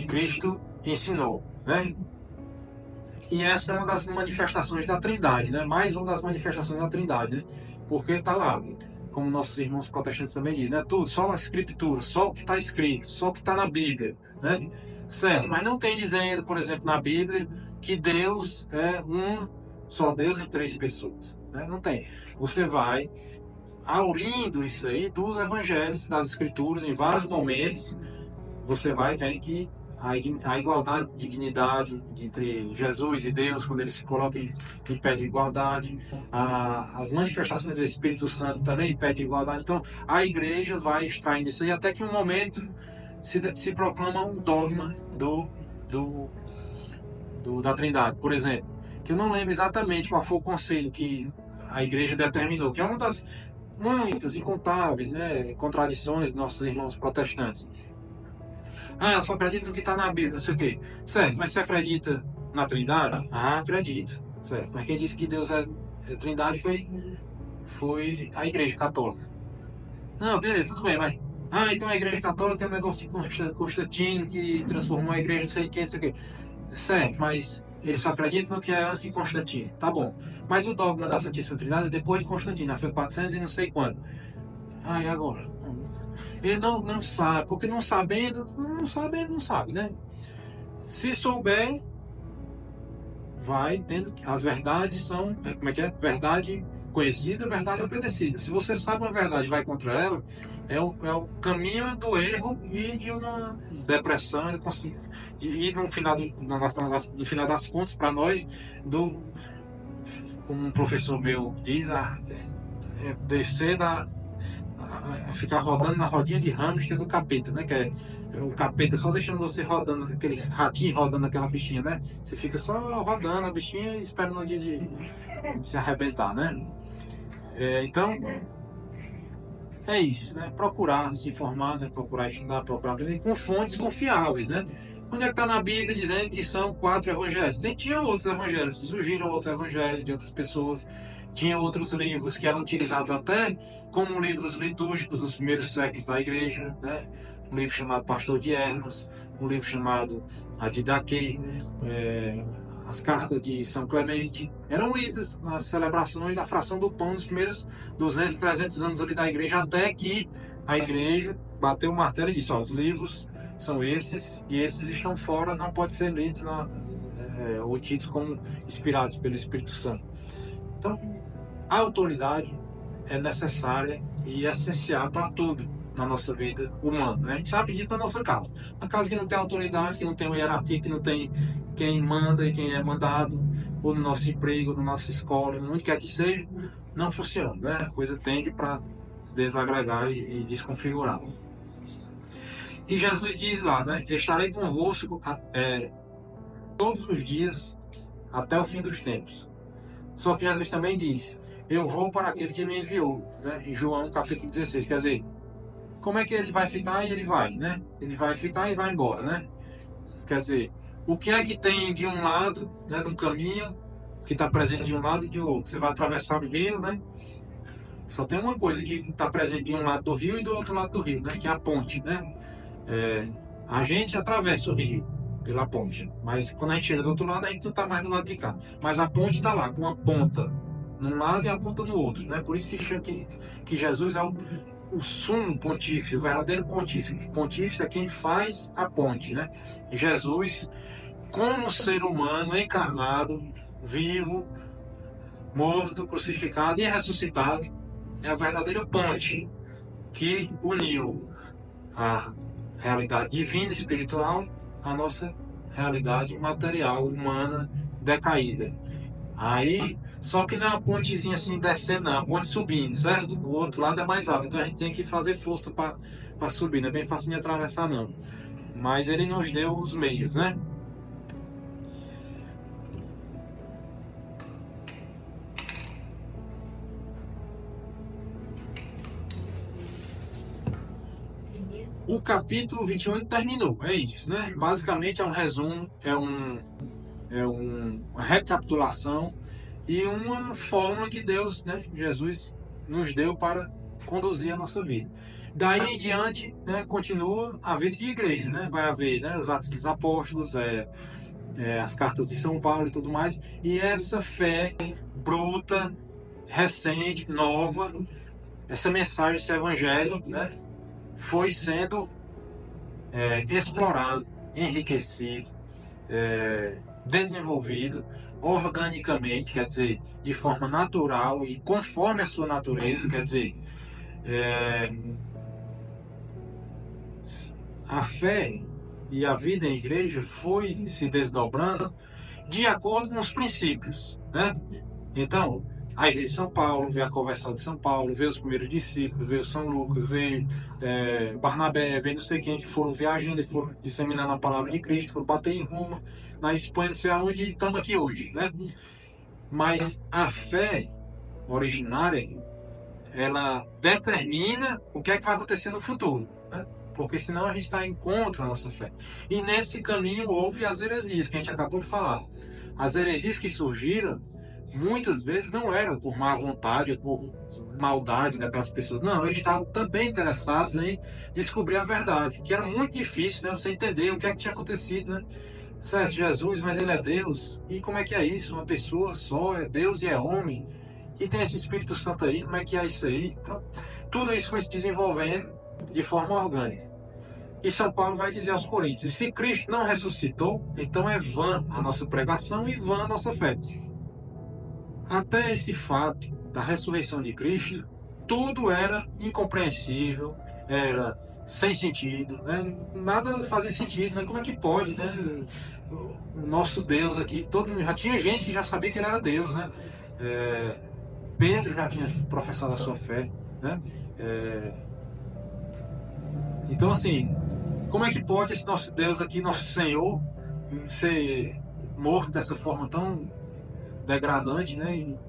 Cristo ensinou, né? E essa é uma das manifestações da Trindade, né? Mais uma das manifestações da Trindade, né? Porque está lá, como nossos irmãos protestantes também dizem, né? Tudo, só na Escritura, só o que está escrito, só o que está na Bíblia, né? Certo, mas não tem dizendo, por exemplo, na Bíblia, que Deus é só Deus em 3 pessoas, né? Não tem. Você vai aurindo isso aí dos evangelhos, das Escrituras, em vários momentos, você vai vendo que a igualdade de dignidade entre Jesus e Deus, quando ele se coloca em pé de igualdade, as manifestações do Espírito Santo também em pé de igualdade. Então, a igreja vai extraindo isso aí até que um momento se proclama um dogma da Trindade, por exemplo, que eu não lembro exatamente qual foi o conselho que a igreja determinou, que é uma das muitas, incontáveis, né, contradições dos nossos irmãos protestantes. Eu só acredito no que está na Bíblia, não sei o quê. Certo, mas você acredita na Trindade? Acredito. Certo, mas quem disse que Deus é Trindade foi a Igreja Católica. Não, beleza, tudo bem, mas... então a Igreja Católica é um negócio de Constantino que transformou a Igreja não sei o quê, não sei o quê. Certo, mas eles só acreditam no que é antes de Constantino. Tá bom. Mas o dogma da Santíssima Trindade é depois de Constantino, foi 400 e não sei quando. E agora? Ele não sabe, porque não sabendo, não sabe, né? Se souber, vai tendo que as verdades são, como é que é? Verdade conhecida, verdade obedecida. Se você sabe uma verdade e vai contra ela, é o caminho do erro e de uma depressão, e no final das contas, para nós, como um professor meu diz, descer ficar rodando na rodinha de hamster do capeta, né? Que é o capeta só deixando você rodando, aquele ratinho rodando aquela bichinha, né? Você fica só rodando a bichinha e esperando o dia de se arrebentar, né? Então, é isso, né? Procurar se informar, né? Procurar estudar, procurar aprender com fontes confiáveis, né? Onde é que está na Bíblia dizendo que são 4 evangelhos? Tinha outros evangelhos, surgiram outros evangelhos de outras pessoas, tinha outros livros que eram utilizados até como livros litúrgicos nos primeiros séculos da igreja, né? Um livro chamado Pastor de Hermas, um livro chamado a Didaquê, as cartas de São Clemente, eram lidas nas celebrações da fração do pão nos primeiros 200, 300 anos ali da igreja, até que a igreja bateu o martelo e disse, os livros são esses, e esses estão fora, não pode ser lidos ou tidos como inspirados pelo Espírito Santo. Então, a autoridade é necessária e essencial para tudo na nossa vida humana, né? A gente sabe disso na nossa casa. Na casa que não tem autoridade, que não tem uma hierarquia, que não tem quem manda e quem é mandado, ou no nosso emprego, na nossa escola, onde quer que seja, não funciona, né? A coisa tende para desagregar e desconfigurar. E Jesus diz lá, né? Estarei convosco todos os dias até o fim dos tempos. Só que Jesus também diz, eu vou para aquele que me enviou, né? Em João capítulo 16, quer dizer, como é que ele vai ficar e ele vai, né? Ele vai ficar e vai embora, né? Quer dizer, o que é que tem de um lado, né, do caminho, que está presente de um lado e de outro? Você vai atravessar o rio, né? Só tem uma coisa que está presente de um lado do rio e do outro lado do rio, né? Que é a ponte, né? A gente atravessa o rio pela ponte, mas quando a gente chega do outro lado, a gente não está mais do lado de cá. Mas a ponte está lá, com a ponta num lado e a ponta no outro, né? Por isso que Jesus é o sumo pontífice, o verdadeiro pontífice. Pontífice é quem faz a ponte, né? Jesus, como ser humano encarnado, vivo, morto, crucificado e ressuscitado, é a verdadeira ponte que uniu a realidade divina, espiritual, à nossa realidade material, humana, decaída. Aí, só que não é uma pontezinha assim descendo, não, é uma ponte subindo, certo? O outro lado é mais alto, então a gente tem que fazer força para subir, não é bem fácil de atravessar, não. Mas ele nos deu os meios, né? O capítulo 28 terminou, é isso, né? Basicamente é um resumo, uma recapitulação e uma fórmula que Deus, né, Jesus, nos deu para conduzir a nossa vida. Daí em diante, né, continua a vida de igreja, né? Vai haver, né, os Atos dos Apóstolos, as cartas de São Paulo e tudo mais, e essa fé bruta, recente, nova, essa mensagem, esse evangelho, né, foi sendo explorado, enriquecido, desenvolvido organicamente, quer dizer, de forma natural e conforme a sua natureza, quer dizer, a fé e a vida em igreja foi se desdobrando de acordo com os princípios, né? Então, a igreja de São Paulo, veio a conversão de São Paulo, veio os primeiros discípulos, veio São Lucas, veio Barnabé, veio não sei quem, que foram viajando e foram disseminando a palavra de Cristo, foram bater em Roma, na Espanha, não sei aonde, e estamos aqui hoje, né? Mas a fé originária, ela determina o que é que vai acontecer no futuro, né? Porque senão a gente está em contra da nossa fé. E nesse caminho houve as heresias, que a gente acabou de falar. As heresias que surgiram, muitas vezes não eram por má vontade, por maldade daquelas pessoas. Não, eles estavam também interessados em descobrir a verdade, que era muito difícil, né? Você entender o que é que tinha acontecido, né? Certo, Jesus, mas ele é Deus. E como é que é isso? Uma pessoa só é Deus e é homem. E tem esse Espírito Santo aí, como é que é isso aí? Então, tudo isso foi se desenvolvendo de forma orgânica. E São Paulo vai dizer aos Coríntios: se Cristo não ressuscitou, então é vã a nossa pregação e vã a nossa fé. Até esse fato da ressurreição de Cristo, tudo era incompreensível, era sem sentido, né? Nada fazia sentido, né? Como é que pode, né? O nosso Deus aqui, já tinha gente que já sabia que ele era Deus, né? Pedro já tinha professado a sua fé, né? Então, assim, como é que pode esse nosso Deus aqui, nosso Senhor, ser morto dessa forma tão degradante, né? E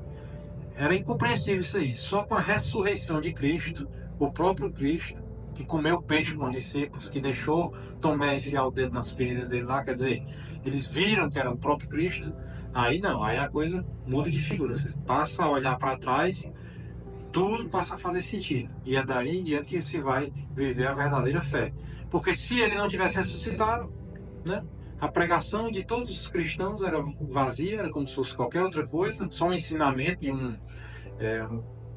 era incompreensível isso aí. Só com a ressurreição de Cristo, o próprio Cristo, que comeu peixe com os discípulos, que deixou Tomé enfiar o dedo nas feridas dele lá, quer dizer, eles viram que era o próprio Cristo, aí não, aí a coisa muda de figura. Você passa a olhar para trás, tudo passa a fazer sentido. E é daí em diante que se vai viver a verdadeira fé. Porque se ele não tivesse ressuscitado, né, a pregação de todos os cristãos era vazia, era como se fosse qualquer outra coisa, só um ensinamento de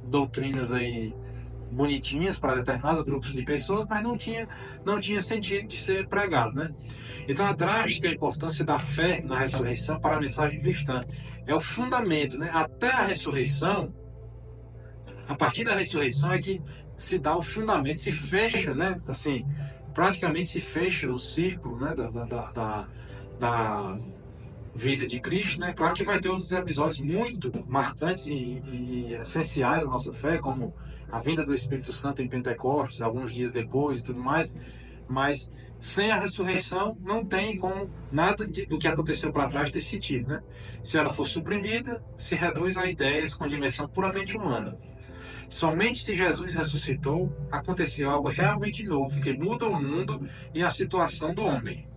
doutrinas aí bonitinhas para determinados grupos de pessoas, mas não tinha sentido de ser pregado, né? Então a drástica importância da fé na ressurreição para a mensagem cristã é o fundamento, né? Até a ressurreição, a partir da ressurreição é que se dá o fundamento, se fecha, né? Assim, praticamente se fecha o círculo, né? Da vida de Cristo, né? Claro que vai ter outros episódios muito marcantes e essenciais da nossa fé, como a vinda do Espírito Santo em Pentecostes, alguns dias depois e tudo mais, mas sem a ressurreição não tem como nada do que aconteceu para trás ter sentido, né? Se ela for suprimida, se reduz a ideias com dimensão puramente humana. Somente se Jesus ressuscitou, aconteceu algo realmente novo, que muda o mundo e a situação do homem.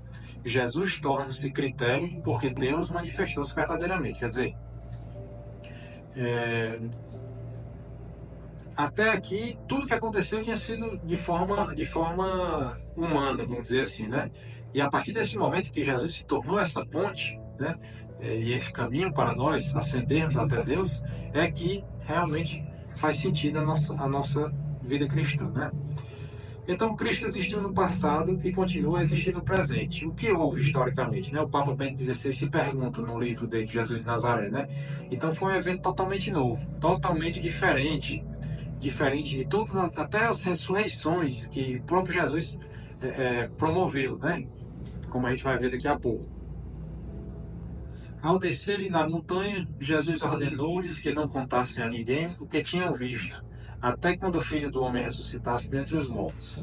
Jesus torna-se critério porque Deus manifestou-se verdadeiramente. Quer dizer, até aqui, tudo que aconteceu tinha sido de forma humana, vamos dizer assim, né? E a partir desse momento que Jesus se tornou essa ponte, né? E esse caminho para nós ascendermos até Deus, é que realmente faz sentido a nossa vida cristã, né? Então, Cristo existiu no passado e continua a existir no presente. O que houve historicamente, né? O Papa Bento XVI se pergunta no livro dele, Jesus de Nazaré, né? Então, foi um evento totalmente novo, totalmente diferente, diferente de todas, até as ressurreições que o próprio Jesus promoveu, né? Como a gente vai ver daqui a pouco. Ao descerem da montanha, Jesus ordenou-lhes que não contassem a ninguém o que tinham visto, até quando o Filho do Homem ressuscitasse dentre os mortos.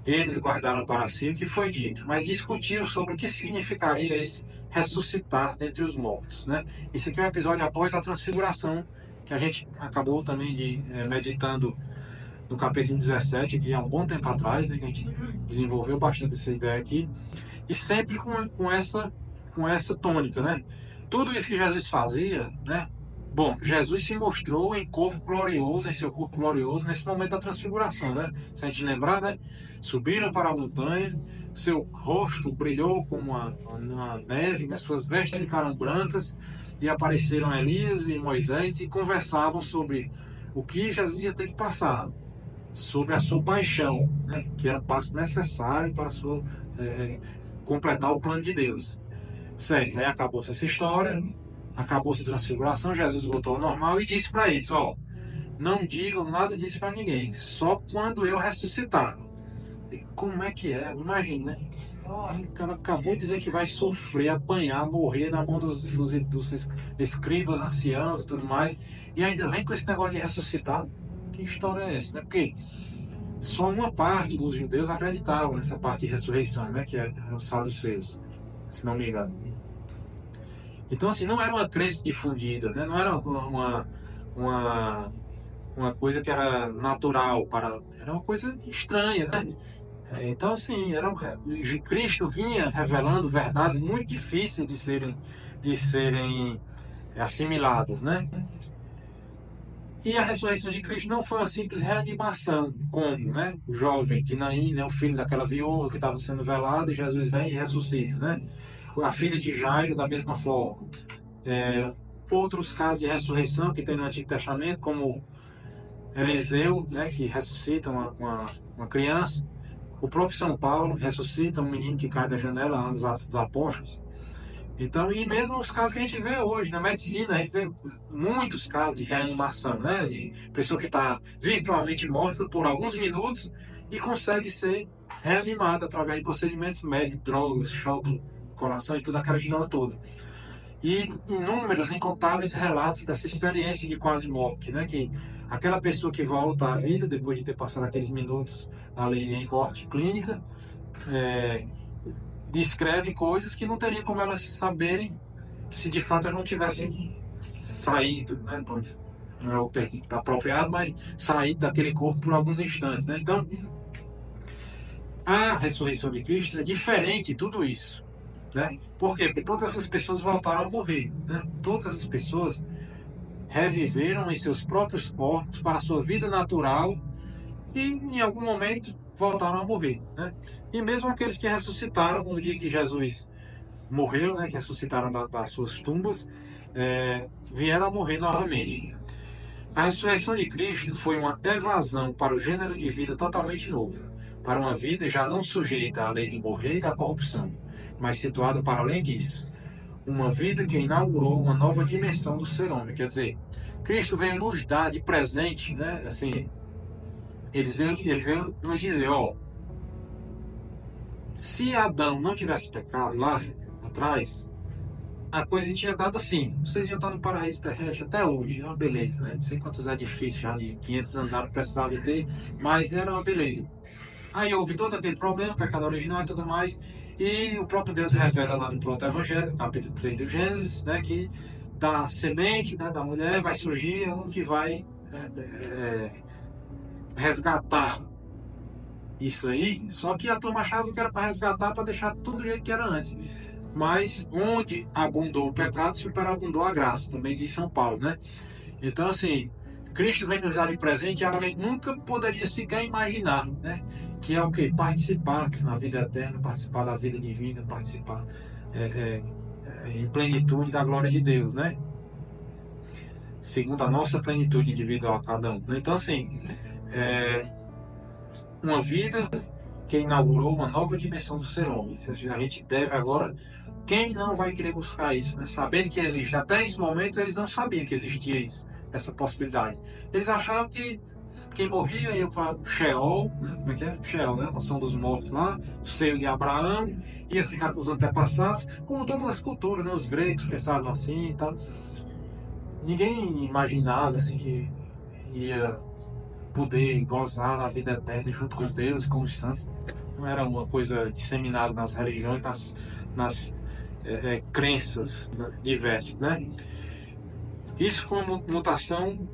Eles guardaram para si o que foi dito, mas discutiram sobre o que significaria esse ressuscitar dentre os mortos, né? Isso aqui é um episódio após a transfiguração, que a gente acabou também meditando no capítulo 17, que há um bom tempo atrás, né, que a gente desenvolveu bastante essa ideia aqui, e sempre com essa tônica, né? Tudo isso que Jesus fazia, né? Bom, Jesus se mostrou em corpo glorioso, em seu corpo glorioso, nesse momento da transfiguração, né? Se a gente lembrar, né? Subiram para a montanha, seu rosto brilhou como uma neve, né? Suas vestes ficaram brancas, e apareceram Elias e Moisés e conversavam sobre o que Jesus ia ter que passar, sobre a sua paixão, né? Que era um passo necessário para completar o plano de Deus. Certo, aí acabou-se essa história, acabou-se a transfiguração, Jesus voltou ao normal e disse para eles, ó, não digam nada disso para ninguém, só quando eu ressuscitar. E como é que é? Imagina, né? O cara acabou de dizer que vai sofrer, apanhar, morrer na mão dos escribas, anciãos e tudo mais, e ainda vem com esse negócio de ressuscitar. Que história é essa, né? Porque só uma parte dos judeus acreditavam nessa parte de ressurreição, né? Que é os saduceus, se não me engano. Então, assim, não era uma crença difundida, né? Não era uma coisa que era natural, era uma coisa estranha, né? Então, assim, Cristo vinha revelando verdades muito difíceis de serem assimiladas, né? E a ressurreição de Cristo não foi uma simples reanimação, como, né? O jovem de Naim, né? O filho daquela viúva que estava sendo velado, e Jesus vem e ressuscita, né? A filha de Jairo, da mesma forma. Outros casos de ressurreição que tem no Antigo Testamento, como Eliseu, né? Que ressuscita uma criança. O próprio São Paulo ressuscita um menino que cai da janela lá nos Atos dos Apóstolos. Então, e mesmo os casos que a gente vê hoje na medicina, a gente vê muitos casos de reanimação, né? De pessoa que está virtualmente morta por alguns minutos e consegue ser reanimada através de procedimentos médicos, drogas, choque, coração e tudo aquela história toda. E inúmeros, incontáveis relatos dessa experiência de quase morte, né? Que aquela pessoa que volta à vida depois de ter passado aqueles minutos ali em morte clínica, descreve coisas que não teria como elas saberem se de fato elas não tivessem saído, né? Não é o termo apropriado, mas saído daquele corpo por alguns instantes, né? Então, a ressurreição de Cristo é diferente de tudo isso, né? Por quê? Porque todas essas pessoas voltaram a morrer, né? Todas essas pessoas reviveram em seus próprios corpos para a sua vida natural e em algum momento voltaram a morrer, né? E mesmo aqueles que ressuscitaram no dia que Jesus morreu, né, que ressuscitaram das suas tumbas, vieram a morrer novamente. A ressurreição de Cristo foi uma evasão para o gênero de vida totalmente novo, para uma vida já não sujeita à lei de morrer e da corrupção, mas situada para além disso. Uma vida que inaugurou uma nova dimensão do ser homem. Quer dizer, Cristo veio nos dar de presente, né, assim, ele veio nos dizer, ó, se Adão não tivesse pecado lá atrás, a coisa tinha dado assim, vocês iam estar no paraíso terrestre até hoje, é uma beleza, né? Não sei quantos edifícios já de 500 andares precisavam ter, mas era uma beleza. Aí houve todo aquele problema, pecado original e tudo mais, e o próprio Deus revela lá no Proto-Evangelho, capítulo 3 do Gênesis, né, que da semente, né, da mulher vai surgir um que vai resgatar isso aí, só que a turma achava que era para resgatar, para deixar tudo do jeito que era antes. Mas onde abundou o pecado, superabundou a graça, também diz São Paulo, né? Então, assim, Cristo vem nos dar de presente algo que a gente nunca poderia sequer imaginar, né? Que é o quê? Participar na vida eterna, participar da vida divina, participar em plenitude da glória de Deus, né? Segundo a nossa plenitude individual, cada um. Então, assim, uma vida que inaugurou uma nova dimensão do ser homem. A gente deve agora. Quem não vai querer buscar isso, né? Sabendo que existe? Até esse momento eles não sabiam que existia isso, essa possibilidade. Eles achavam que quem morria ia para o Sheol, né? Como é que é? Sheol, né? A Nação dos mortos lá, o seio de Abraão, ia ficar com os antepassados, como todas as culturas, né? Os gregos pensavam assim e tal. Ninguém imaginava assim que ia poder gozar da vida eterna junto com Deus e com os santos. Não era uma coisa disseminada nas religiões, nas crenças diversas, né? Isso foi uma mutação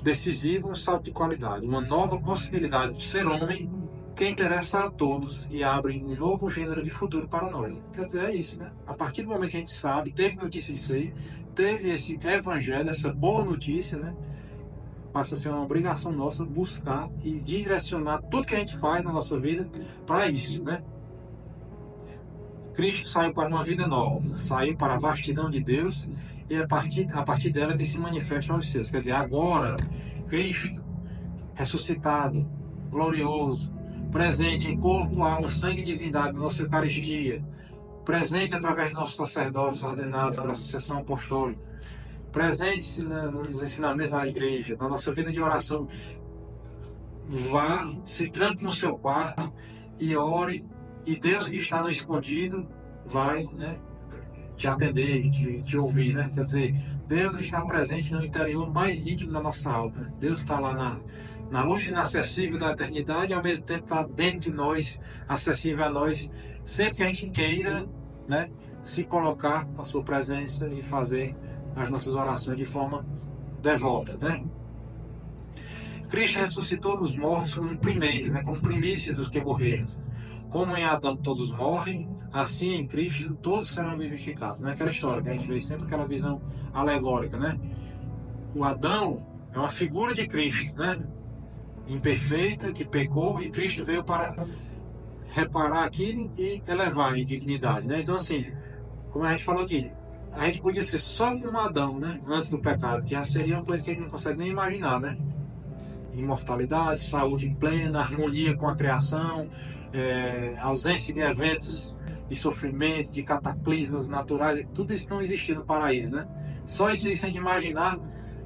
decisiva, um salto de qualidade, uma nova possibilidade de ser homem que interessa a todos e abre um novo gênero de futuro para nós. Quer dizer, é isso, né? A partir do momento que a gente sabe, teve notícia disso aí, teve esse evangelho, essa boa notícia, né? Passa a ser uma obrigação nossa buscar e direcionar tudo que a gente faz na nossa vida para isso, né? Cristo saiu para uma vida nova, saiu para a vastidão de Deus e a partir dela que se manifesta aos seus. Quer dizer, agora, Cristo ressuscitado, glorioso, presente em corpo, alma, sangue e divindade na nossa Eucaristia, presente através de nossos sacerdotes ordenados pela sucessão apostólica, presente nos ensinamentos da igreja, na nossa vida de oração. Vá, se tranque no seu quarto e ore. E Deus que está no escondido vai, né, te atender, te ouvir, né? Quer dizer, Deus está presente no interior mais íntimo da nossa alma. Né? Deus está lá na luz inacessível da eternidade e ao mesmo tempo está dentro de nós, acessível a nós, sempre que a gente queira, né, se colocar na sua presença e fazer as nossas orações de forma devota, né? Cristo ressuscitou dos mortos como primeiro, né, como primícia dos que morreram. Como em Adão todos morrem, assim em Cristo todos serão vivificados. Né? Aquela história que a gente vê sempre, aquela visão alegórica, né? O Adão é uma figura de Cristo, né? Imperfeita, que pecou, e Cristo veio para reparar aquilo e elevar em dignidade, né? Então, assim, como a gente falou aqui, a gente podia ser só como Adão, né? Antes do pecado, que já seria uma coisa que a gente não consegue nem imaginar, né? Imortalidade, saúde plena, harmonia com a criação, ausência de eventos de sofrimento, de cataclismos naturais, tudo isso não existia no paraíso, né? Só isso, sem imaginar,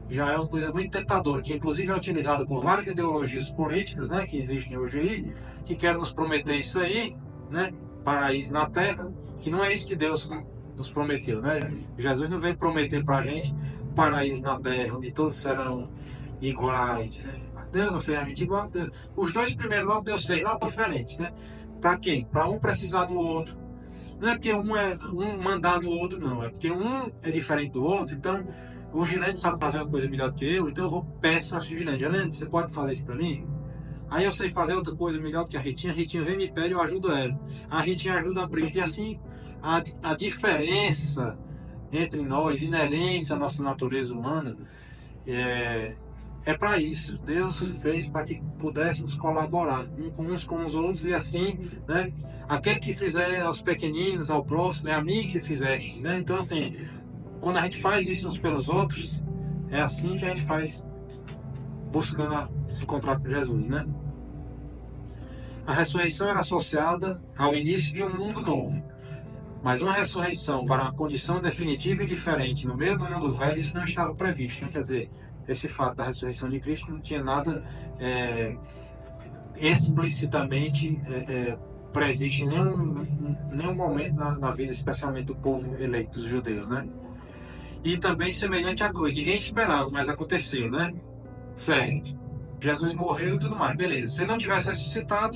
já é uma coisa muito tentadora, que inclusive é utilizada por várias ideologias políticas, né, que existem hoje aí, que querem nos prometer isso aí, né? Paraíso na Terra, que não é isso que Deus nos prometeu, né? Jesus não veio prometer pra gente paraíso na Terra, onde todos serão iguais, né? Deus não fez a gente igual. Os dois primeiros logo Deus fez lá diferente, né? Para quem? Para um precisar do outro. Não é porque um mandar do outro, não. É porque um é diferente do outro. Então, o Gilene sabe fazer uma coisa melhor do que eu, então eu vou peço ao Gilene, você pode fazer isso para mim? Aí eu sei fazer outra coisa melhor do que a Ritinha vem me pede, eu ajudo ela. A Ritinha ajuda a Brita. E assim, a diferença entre nós, inerentes à nossa natureza humana, é para isso. Deus fez para que pudéssemos colaborar uns com os outros e assim, né? Aquele que fizer aos pequeninos, ao próximo, é a mim que fizeste, né? Então, assim, quando a gente faz isso uns pelos outros, é assim que a gente faz, buscando se encontrar com Jesus, né? A ressurreição era associada ao início de um mundo novo. Mas uma ressurreição para uma condição definitiva e diferente no meio do mundo velho, isso não estava previsto, né? Quer dizer, esse fato da ressurreição de Cristo não tinha nada explicitamente previsto em nenhum momento na vida, especialmente do povo eleito, dos judeus, né? E também semelhante à coisa, ninguém esperava, mas aconteceu, né? Certo. Jesus morreu e tudo mais, beleza. Se ele não tivesse ressuscitado,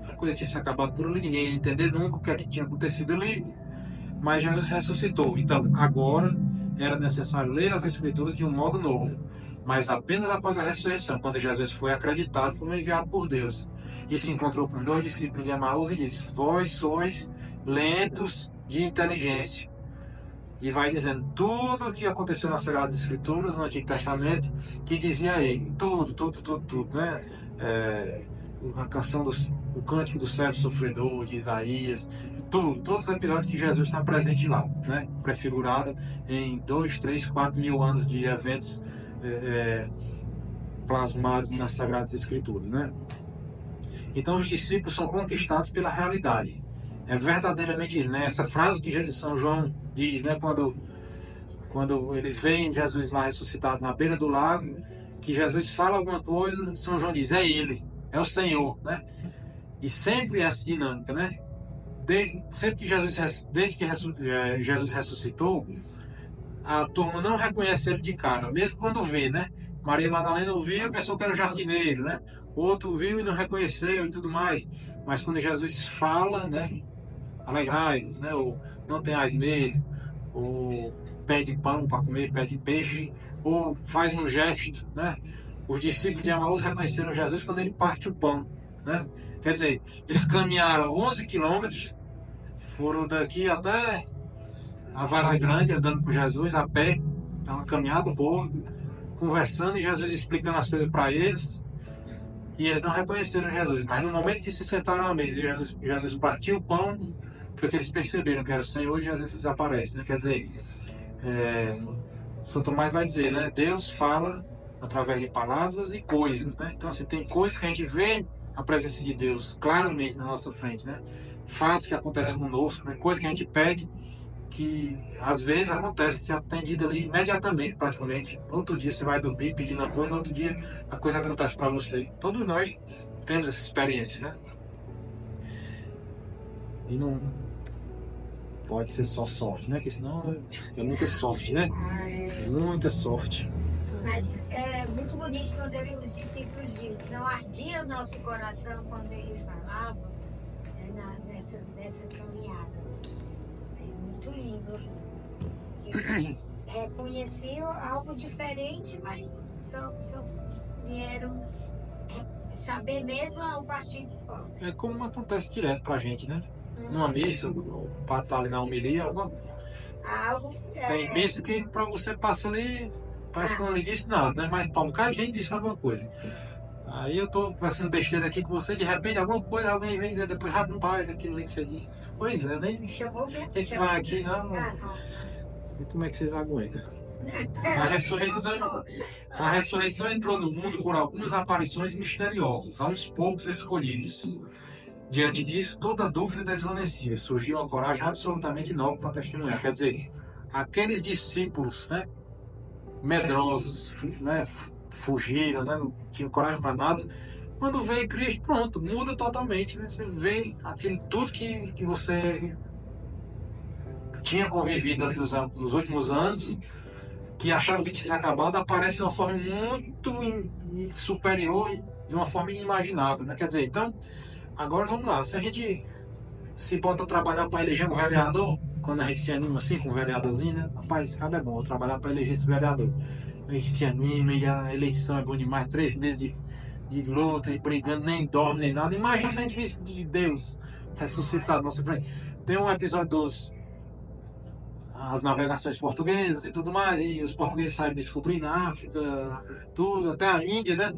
a coisa tinha se acabado por ali, ninguém ia entender nunca o que é que tinha acontecido ali, mas Jesus ressuscitou. Então, agora era necessário ler as Escrituras de um modo novo, mas apenas após a ressurreição, quando Jesus foi acreditado como enviado por Deus e se encontrou com 2 discípulos de Emaús e disse: vós sois lentos de inteligência. E vai dizendo tudo o que aconteceu nas Sagradas Escrituras, no Antigo Testamento, que dizia ele, tudo, né? A canção o Cântico do Servo Sofredor, de Isaías, todos os episódios que Jesus está presente lá, né? Prefigurado em 2, 3, 4 mil anos de eventos plasmados nas Sagradas Escrituras, né? Então os discípulos são conquistados pela realidade. É verdadeiramente isso, né? Essa frase que São João diz, né? Quando eles veem Jesus lá ressuscitado na beira do lago, que Jesus fala alguma coisa, São João diz, é Ele, é o Senhor, né? E sempre é essa dinâmica, né? Sempre que desde que Jesus ressuscitou, a turma não reconhece ele de cara, mesmo quando vê, né? Maria Madalena ouviu e pensou que era o jardineiro, né? Outro viu e não reconheceu e tudo mais. Mas quando Jesus fala, né? Alegrai-vos, né? Ou não tenhais medo, ou pede pão para comer, pede peixe, ou faz um gesto, né? Os discípulos de Emaús reconheceram Jesus quando ele parte o pão, né? Quer dizer, eles caminharam 11 quilômetros, foram daqui até a Vaza Grande, andando com Jesus a pé, uma caminhada boa, conversando e Jesus explicando as coisas para eles. E eles não reconheceram Jesus, mas no momento que se sentaram à mesa e Jesus partiu o pão, foi que eles perceberam que era o Senhor e Jesus desaparece, né? Quer dizer, São Tomás vai dizer, né? Deus fala através de palavras e coisas, né? Então, assim, tem coisas que a gente vê a presença de Deus claramente na nossa frente, né? Fatos que acontecem conosco, né? Coisas que a gente pede que às vezes acontece ser atendido ali imediatamente, praticamente. Outro dia você vai dormir pedindo a coisa, no outro dia a coisa acontece para você. Todos nós temos essa experiência, né? E não pode ser só sorte, né? Porque senão é muita sorte, né? Muita sorte. Mas é muito bonito quando os discípulos dizem, não ardia o nosso coração quando ele falava nessa caminhada. É muito lindo. Eles reconheciam algo diferente, mas só vieram saber mesmo ao partir do pão. É como acontece direto pra gente, né? Numa missa, o padre tá ali na homilia, tem missa que pra você passa ali, parece que não lhe disse nada, né? Mas pra um bocado de gente disse alguma coisa. Aí eu tô conversando besteira aqui com você, de repente alguma coisa, alguém vem dizer depois, rapaz, aquilo ali que você disse. Pois é, nem quem que vai aqui, não. Sei como é que vocês aguentam. A ressurreição entrou no mundo por algumas aparições misteriosas, a uns poucos escolhidos. Diante disso, toda dúvida desvanecia, surgiu uma coragem absolutamente nova para testemunhar. Quer dizer, aqueles discípulos, né, medrosos, né, fugiram, né, não tinham coragem para nada. Quando veio Cristo, pronto, muda totalmente, né? Você vê aquilo tudo que você tinha convivido ali nos últimos anos, que achava que tinha acabado, aparece de uma forma muito superior e de uma forma inimaginável, né? Quer dizer, então, agora vamos lá, se a gente se bota a trabalhar para eleger um vereador, quando a gente se anima assim com um vereadorzinho, né? Rapaz, esse cara é bom, vou trabalhar para eleger esse vereador. A gente se anima e a eleição é bom demais, 3 meses de luta e brigando, nem dorme, nem nada. Imagina se a gente visse de Deus ressuscitado na nossa frente. Tem um episódio as navegações portuguesas e tudo mais, e os portugueses saíram descobrindo a África, tudo, até a Índia, né?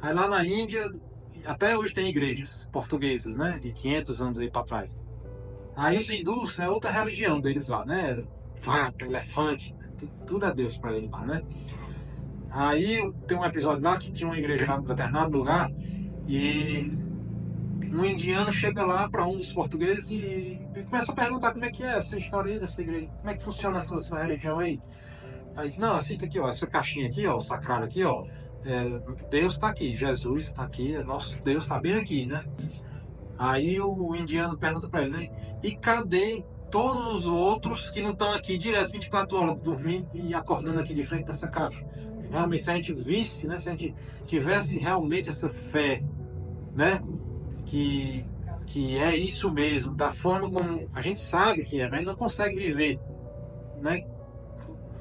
Aí lá na Índia, até hoje tem igrejas portuguesas, né? De 500 anos aí para trás. Aí os hindus é outra religião deles lá, né? Vaca, elefante, tudo é Deus para eles lá, né? Aí tem um episódio lá que tinha uma igreja lá em determinado lugar e um indiano chega lá para um dos portugueses e começa a perguntar como é que é essa história aí dessa igreja, como é que funciona a sua religião aí. Aí diz, não, assim tá aqui, ó, essa caixinha aqui, ó, o sacrário aqui, ó, Deus está aqui, Jesus está aqui, nosso Deus está bem aqui, né? Aí o indiano pergunta para ele, né? E cadê todos os outros que não estão aqui direto 24 horas dormindo e acordando aqui de frente para essa caixa? Realmente, se a gente visse, né? Se a gente tivesse realmente essa fé, né? Que é isso mesmo, da forma como a gente sabe que é, mas não consegue viver, né?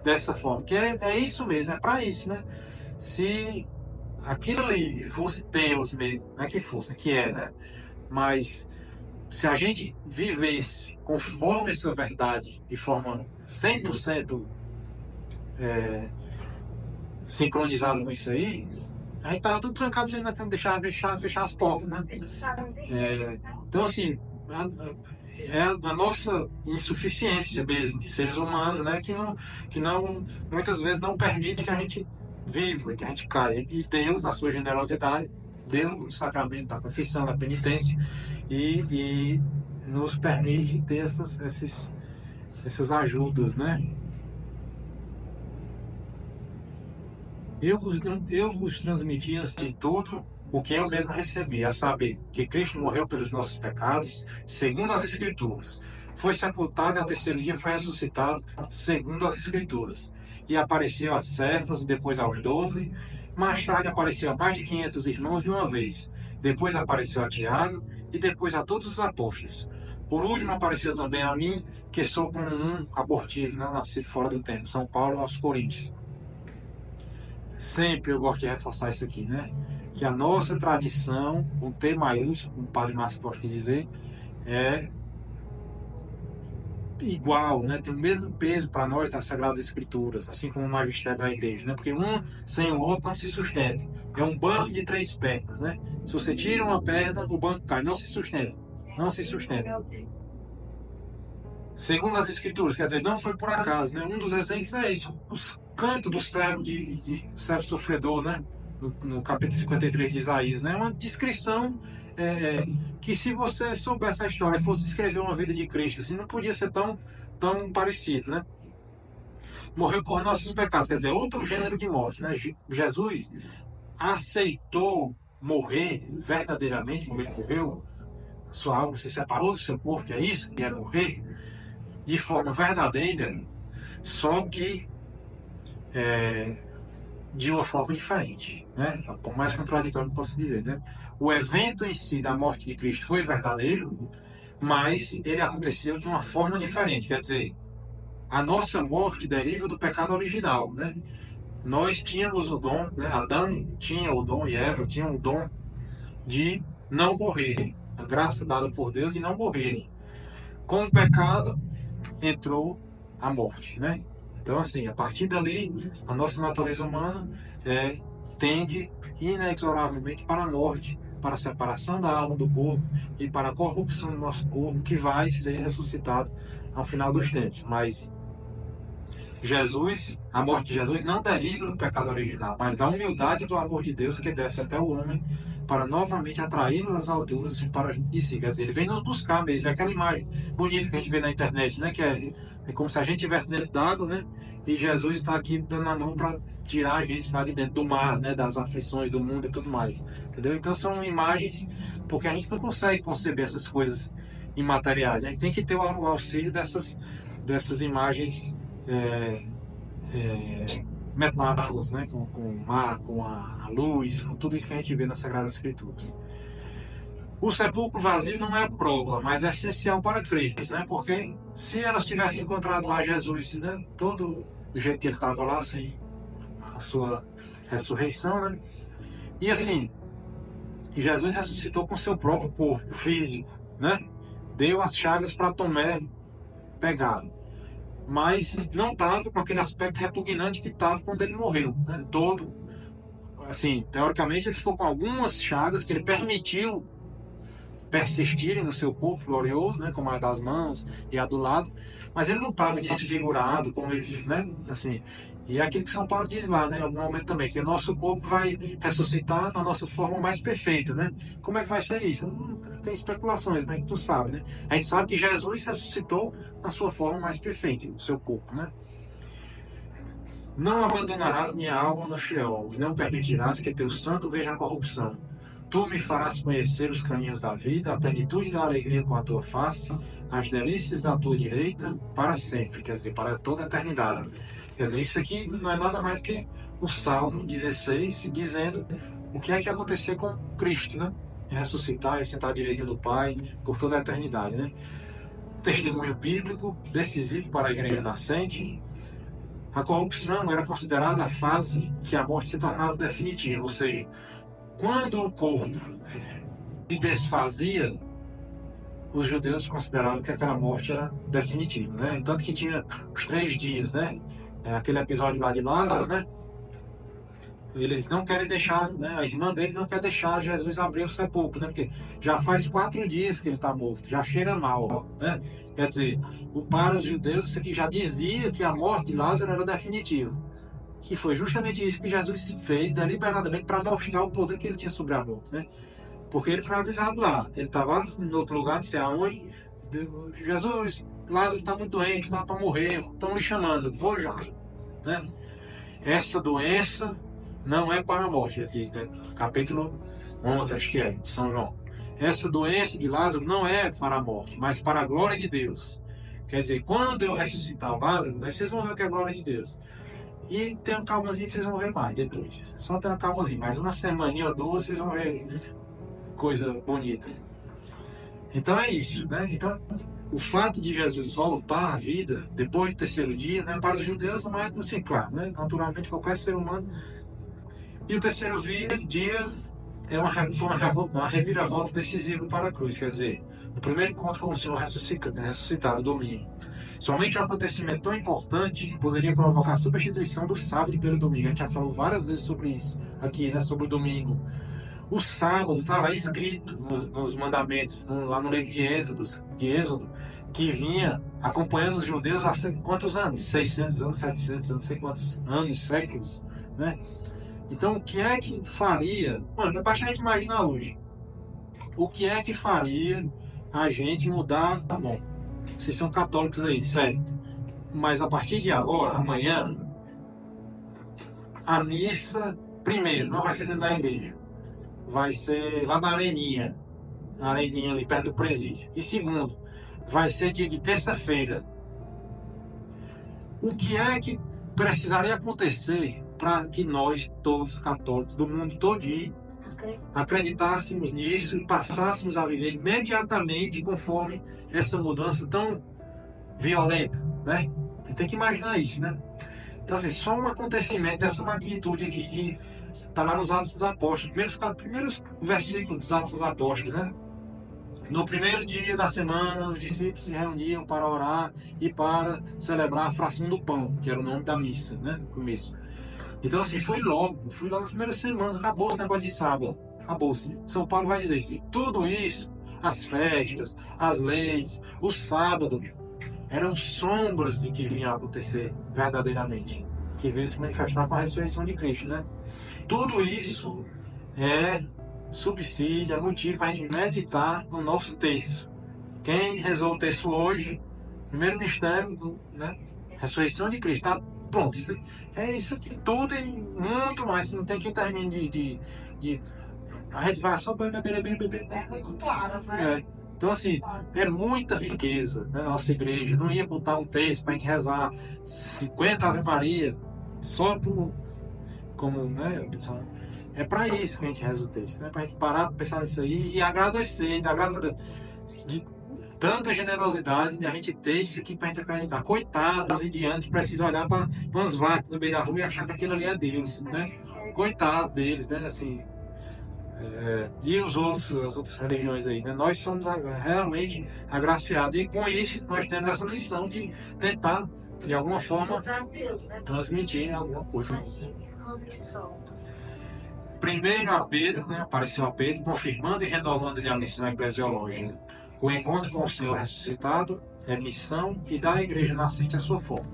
Dessa forma, que é isso mesmo, é para isso, né? Se aquilo ali fosse Deus mesmo, não é que fosse, que é, né? Mas se a gente vivesse conforme essa verdade, de forma 100% sincronizado com isso aí, a gente tava tudo trancado dentro daquela, deixar fechar as portas, né? Então, assim, é a nossa insuficiência mesmo de seres humanos, né? Que não muitas vezes não permite que a gente vivo, que a gente cai. E Deus, na sua generosidade, deu o sacramento da confissão, da penitência e nos permite ter essas ajudas, né? Eu vos transmiti antes de tudo o que eu mesmo recebi, a saber, que Cristo morreu pelos nossos pecados, segundo as Escrituras. Foi sepultado e ao terceiro dia foi ressuscitado, segundo as Escrituras. E apareceu a Cefas, depois aos 12. Mais tarde apareceu a mais de 500 irmãos de uma vez. Depois apareceu a Tiago e depois a todos os apóstolos. Por último apareceu também a mim, que sou como um abortivo, não nascido fora do tempo. São Paulo aos Coríntios. Sempre eu gosto de reforçar isso aqui, né? Que a nossa tradição, com T maiúsculo, como o Padre Márcio pode dizer, é igual, né? Tem o mesmo peso para nós das Sagradas Escrituras, assim como o magistério da igreja, né? Porque um sem o outro não se sustenta. É um banco de 3 pernas, né? Se você tira uma perna, o banco cai, não se sustenta. Não se sustenta. Segundo as Escrituras, quer dizer, não foi por acaso, né? Um dos exemplos é isso, os cantos do servo servo sofredor, né? No capítulo 53 de Isaías, né? Uma descrição que, se você soubesse a história e fosse escrever uma vida de Cristo, assim, não podia ser tão parecido, né? Morreu por nossos pecados, quer dizer, outro gênero de morte, né? Jesus aceitou morrer verdadeiramente, como ele morreu, sua alma se separou do seu corpo, que é isso que é morrer, de forma verdadeira, só que de uma forma diferente, né? Por mais contraditório que posso dizer, né? O evento em si da morte de Cristo foi verdadeiro, mas ele aconteceu de uma forma diferente, quer dizer, a nossa morte deriva do pecado original, né? Nós tínhamos o dom, né? Adão tinha o dom e Eva tinham o dom de não morrer, a graça dada por Deus de não morrerem. Com o pecado entrou a morte, né? Então, assim, a partir dali, a nossa natureza humana tende inexoravelmente para a morte, para a separação da alma do corpo e para a corrupção do nosso corpo, que vai ser ressuscitado ao final dos tempos. Mas a morte de Jesus não deriva do pecado original, mas da humildade e do amor de Deus que desce até o homem para novamente atraí-lo às alturas e para junto de si. Quer dizer, ele vem nos buscar mesmo. É aquela imagem bonita que a gente vê na internet, né? Que é como se a gente estivesse dentro d'água, né? E Jesus está aqui dando a mão para tirar a gente lá de dentro do mar, né? Das aflições do mundo e tudo mais. Entendeu? Então são imagens, porque a gente não consegue conceber essas coisas imateriais. A gente tem que ter o auxílio dessas imagens metáforas, né? Com o mar, com a luz, com tudo isso que a gente vê nas Sagradas Escrituras. O sepulcro vazio não é a prova, mas é essencial para crentes, né? Porque se elas tivessem encontrado lá Jesus, né? Todo do jeito que ele estava lá, sem a sua ressurreição, né? E assim, Jesus ressuscitou com seu próprio corpo físico, né? Deu as chagas para Tomé pegar, mas não estava com aquele aspecto repugnante que estava quando ele morreu, né? Todo, assim, teoricamente ele ficou com algumas chagas que ele permitiu persistirem no seu corpo glorioso, né, como a das mãos e a do lado, mas ele não estava desfigurado como ele, né, assim. E é aquilo que São Paulo diz lá, né, em algum momento também, que o nosso corpo vai ressuscitar na nossa forma mais perfeita, né? Como é que vai ser isso? Tem especulações, mas tu sabe, né? A gente sabe que Jesus ressuscitou na sua forma mais perfeita, no seu corpo, né? Não abandonarás minha alma no Sheol, e não permitirás que teu santo veja a corrupção. Tu me farás conhecer os caminhos da vida, a plenitude da alegria com a tua face, as delícias da tua direita, para sempre, quer dizer, para toda a eternidade. Quer dizer, isso aqui não é nada mais do que o Salmo 16, dizendo o que é que ia acontecer com Cristo, né? Ressuscitar e sentar à direita do Pai por toda a eternidade, né? Testemunho bíblico decisivo para a igreja nascente. A corrupção era considerada a fase que a morte se tornava definitiva, ou seja, quando o corpo se desfazia, os judeus consideravam que aquela morte era definitiva, né? Tanto que tinha os 3 dias, né? Aquele episódio lá de Lázaro, né? Eles não querem deixar, né? A irmã dele não quer deixar Jesus abrir o sepulcro, né? Porque já faz 4 dias que ele está morto, já cheira mal, né? Quer dizer, para os judeus isso aqui já dizia que a morte de Lázaro era definitiva. que foi justamente isso que Jesus fez deliberadamente para mostrar o poder que ele tinha sobre a morte, né? Porque ele foi avisado lá, ele estava lá em outro lugar, não sei aonde, Jesus, Lázaro está muito doente, está para morrer, estão lhe chamando, vou já, né? Essa doença não é para a morte, ele diz, né? Capítulo 11, acho que é, de São João. Essa doença de Lázaro não é para a morte, mas para a glória de Deus. Quer dizer, quando eu ressuscitar o Lázaro, vocês vão ver o que é a glória de Deus. E tem uma calmazinha que vocês vão ver mais depois. Só tem uma calmazinha, mas uma semaninha ou duas vocês vão ver coisa bonita. Então é isso, né? Então, o fato de Jesus voltar à vida depois do terceiro dia, né, para os judeus, mas assim, claro, né, naturalmente qualquer ser humano. E o terceiro dia foi uma reviravolta decisiva para a cruz, quer dizer, o primeiro encontro com o Senhor ressuscitado, domingo. Somente um acontecimento tão importante poderia provocar a substituição do sábado pelo domingo. A gente já falou várias vezes sobre isso aqui, né, sobre o domingo. O sábado estava escrito nos mandamentos, lá no livro de Êxodo, que vinha acompanhando os judeus há quantos anos? 600 anos, 700 anos, não sei quantos anos, séculos, né? Então, o que é que faria... Mano, basta a gente imaginar hoje. O que é que faria a gente mudar... Tá bom, vocês são católicos aí, certo? Mas a partir de agora, amanhã, a missa, primeiro, não vai ser dentro da igreja. Vai ser lá na Areninha ali perto do presídio. E segundo, vai ser dia de terça-feira. O que é que precisaria acontecer para que nós, todos católicos do mundo todinho, acreditássemos nisso e passássemos a viver imediatamente conforme essa mudança tão violenta, né? A gente tem que imaginar isso, né? Então, assim, só um acontecimento dessa magnitude aqui que está lá nos Atos dos Apóstolos, primeiros versículos dos Atos dos Apóstolos, né? No primeiro dia da semana, os discípulos se reuniam para orar e para celebrar a fração do pão, que era o nome da missa, né? No começo. Então, assim, foi logo nas primeiras semanas, acabou esse negócio de sábado, acabou-se. São Paulo vai dizer que tudo isso, as festas, as leis, o sábado, eram sombras de que vinha a acontecer verdadeiramente, que veio se manifestar com a ressurreição de Cristo, né? Tudo isso é subsídio, é motivo para a gente meditar no nosso texto. Quem rezou o texto hoje, primeiro mistério, né? Ressurreição de Cristo, tá pronto. Isso aqui tudo e muito mais, que não tem quem termine de... A gente vai só beber. É muito claro, né? Então, assim, é muita riqueza, né, na nossa igreja. Não ia botar um texto para a gente rezar 50 Ave Maria só por... Como, né, pessoal? É para isso que a gente reza o texto, né? Para a gente parar para pensar nisso aí e agradecer, dar graças a Deus de tanta generosidade de a gente ter isso aqui para a gente acreditar. Coitados e diante precisam olhar para umas vacas no meio da rua e achar que aquilo ali é Deus, né? Coitado deles, né? Assim, e as outras religiões aí, né? Nós somos realmente agraciados e com isso nós temos essa lição de tentar, de alguma forma, transmitir alguma coisa. Primeiro a Pedro, né? Apareceu a Pedro, confirmando e renovando-lhe a missão eclesiológica. O encontro com o Senhor ressuscitado é missão e dá à igreja nascente a sua forma,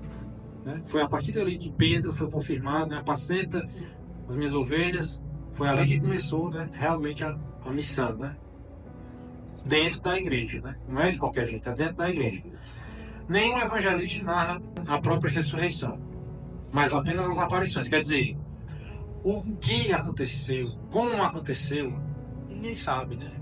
né? Foi a partir dali que Pedro foi confirmado, né? Apacenta as minhas ovelhas. Foi ali que começou, né, realmente a missão, né? Dentro da igreja, né? Não é de qualquer jeito, é dentro da igreja. Nenhum evangelista narra a própria ressurreição, mas apenas as aparições. Quer dizer, o que aconteceu, como aconteceu, ninguém sabe, né?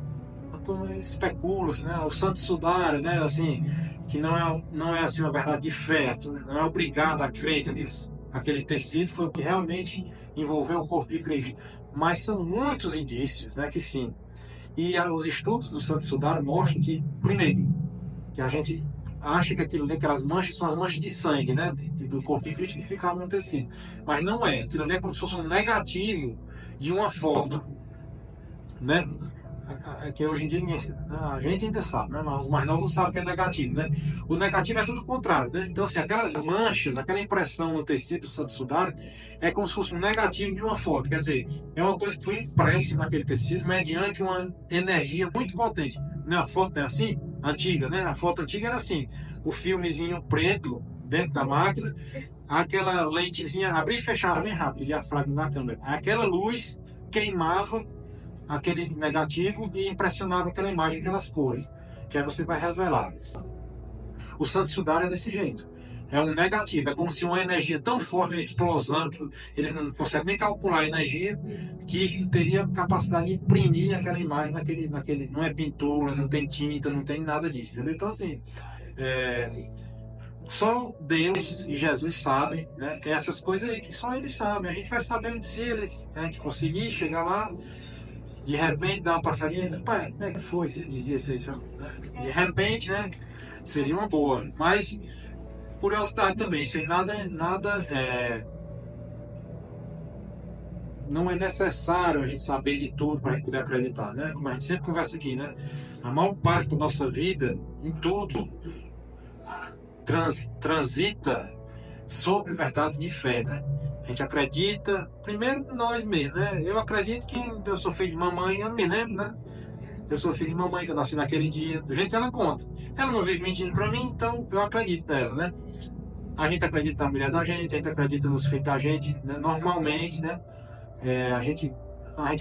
Então especula-se, né? O Santo Sudário, né? Assim, que não é assim uma verdade de fé, que não é obrigado a crer que aquele tecido foi o que realmente envolveu o corpo de Cristo. Mas são muitos indícios, né, que sim. E os estudos do Santo Sudário mostram que, primeiro, que a gente acha que aquelas manchas são as manchas de sangue, né, do corpo de Cristo que ficavam no tecido. Mas não é. Aquilo ali é como se fosse um negativo de uma foto, né? Que hoje em dia a gente ainda sabe, né? Mas os mais novos não sabem que é negativo, né? O negativo é tudo o contrário, né? Então, assim, aquelas manchas, aquela impressão no tecido do Santo Sudário é como se fosse um negativo de uma foto. Quer dizer, é uma coisa que foi impressa naquele tecido mediante uma energia muito potente. Não é a foto, não é assim? Antiga, né? A foto antiga era assim: o filmezinho preto dentro da máquina, aquela lentezinha abria e fechava bem rápido, o diafragma da câmera. Aquela luz queimava aquele negativo e impressionava aquela imagem, aquelas cores, que aí você vai revelar. O Santo Sudário é desse jeito. É um negativo, é como se uma energia tão forte, uma explosão, que eles não conseguem nem calcular a energia, que teria capacidade de imprimir aquela imagem naquele. Não é pintura, não tem tinta, não tem nada disso, entendeu? Então, assim, só Deus e Jesus sabem, né? Tem essas coisas aí que só Eles sabem. A gente vai saber se a gente conseguir chegar lá, de repente dar uma passadinha. Pai, como é que foi? Você dizia isso, né? De repente, né? Seria uma boa. Mas, curiosidade também, sem nada não é necessário a gente saber de tudo para a gente poder acreditar, né? Como a gente sempre conversa aqui, né? A maior parte da nossa vida, em tudo, transita sobre verdade de fé, né? A gente acredita, primeiro nós mesmos, né? Eu acredito que eu sou filho de mamãe, eu não me lembro, né? Eu sou filho de mamãe, que eu nasci naquele dia, do jeito que ela conta. Ela não vive mentindo pra mim, então eu acredito nela, né? A gente acredita na mulher da gente, a gente acredita nos filhos da gente, né? Normalmente, né? A gente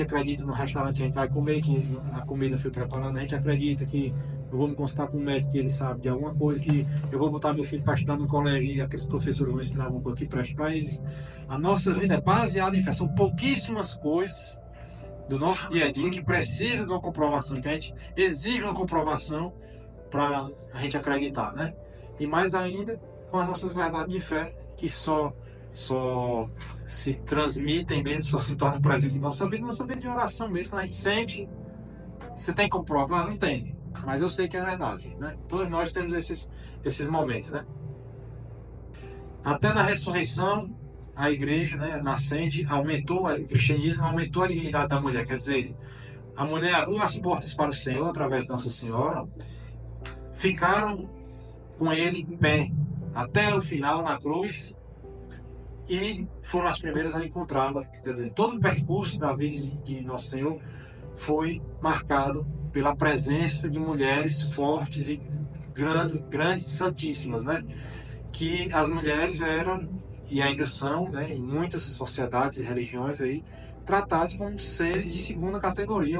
acredita no restaurante que a gente vai comer, que a comida foi preparada, a gente acredita que eu vou me consultar com um médico que ele sabe de alguma coisa, que eu vou botar meu filho para estudar no colégio e aqueles professores vão ensinar alguma coisa que preste para eles. A nossa vida é baseada em fé. São pouquíssimas coisas do nosso dia a dia que precisam de uma comprovação, que a gente exige uma comprovação para a gente acreditar, né? E mais ainda com as nossas verdades de fé, que só se transmitem mesmo, só se tornam presentes em nossa vida de oração mesmo, quando a gente sente. Você tem como provar? Não tem, mas eu sei que é verdade, né? Todos nós temos esses momentos, né? Até na ressurreição, a igreja, né, nascente, o cristianismo aumentou a dignidade da mulher, quer dizer, a mulher abriu as portas para o Senhor através de Nossa Senhora, ficaram com Ele em pé até o final na cruz, e foram as primeiras a encontrá-la. Quer dizer, todo o percurso da vida de Nosso Senhor foi marcado pela presença de mulheres fortes e grandes santíssimas, né? Que as mulheres eram e ainda são, né, em muitas sociedades e religiões aí, tratadas como seres de segunda categoria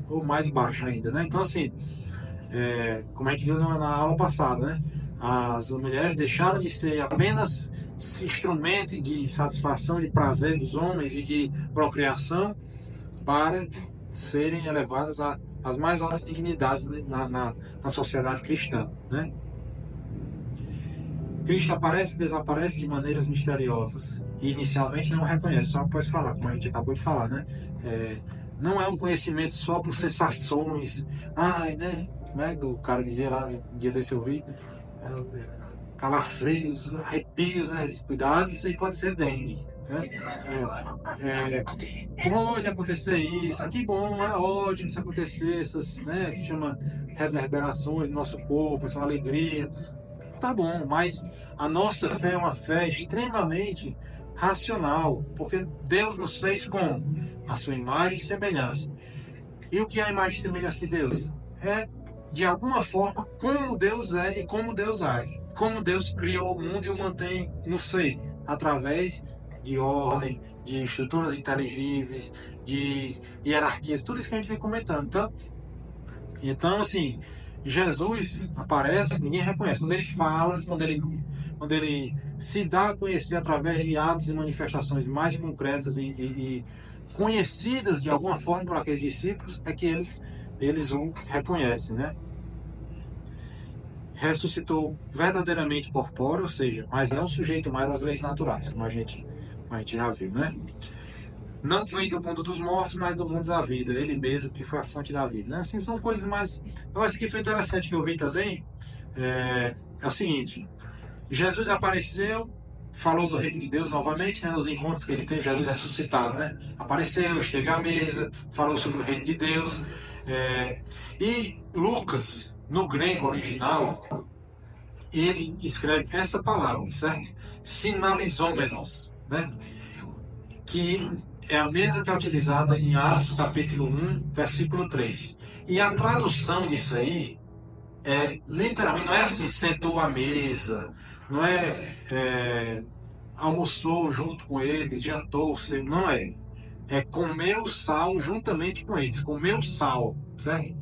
ou mais baixo ainda, né? Então, assim, como a gente viu na aula passada, né? As mulheres deixaram de ser apenas instrumentos de satisfação, de prazer dos homens e de procriação para serem elevadas às mais altas dignidades, né, na sociedade cristã, né? Cristo aparece e desaparece de maneiras misteriosas e inicialmente não reconhece, só após falar, como a gente acabou de falar, né? Não é um conhecimento só por sensações, né? Como é que o cara dizia lá, um dia desse eu vi, calafrios, arrepios, né? Cuidado, isso aí pode ser dengue, né? Pode acontecer isso, que bom, é ótimo isso acontecer, essas, né, que chama reverberações do nosso corpo, essa alegria, tá bom, mas a nossa fé é uma fé extremamente racional, porque Deus nos fez com a sua imagem e semelhança. E o que é a imagem e semelhança de Deus? É, de alguma forma, como Deus é e como Deus age. Como Deus criou o mundo e o mantém no ser, através de ordem, de estruturas inteligíveis, de hierarquias, tudo isso que a gente vem comentando. Então assim, Jesus aparece, ninguém reconhece. Quando ele fala, quando ele se dá a conhecer através de atos e manifestações mais concretas e conhecidas de alguma forma por aqueles discípulos, é que eles o reconhecem, né? Ressuscitou verdadeiramente corpóreo, ou seja, mas não sujeito mais às leis naturais, como a gente já viu, né? Não vem do mundo dos mortos, mas do mundo da vida. Ele mesmo que foi a fonte da vida, né? Assim, são coisas mais... Eu acho que foi interessante que eu vi também. É o seguinte: Jesus apareceu, falou do reino de Deus novamente, né? Nos encontros que ele teve, Jesus ressuscitado, né? Apareceu, esteve à mesa, falou sobre o reino de Deus. E Lucas, no grego original, ele escreve essa palavra, certo? Sinalizômenos, né? Que é a mesma que é utilizada em Atos capítulo 1, versículo 3. E a tradução disso aí literalmente não é assim, sentou à mesa, não é almoçou junto com eles, jantou, não é. É comer o sal juntamente com eles, comer o sal, certo?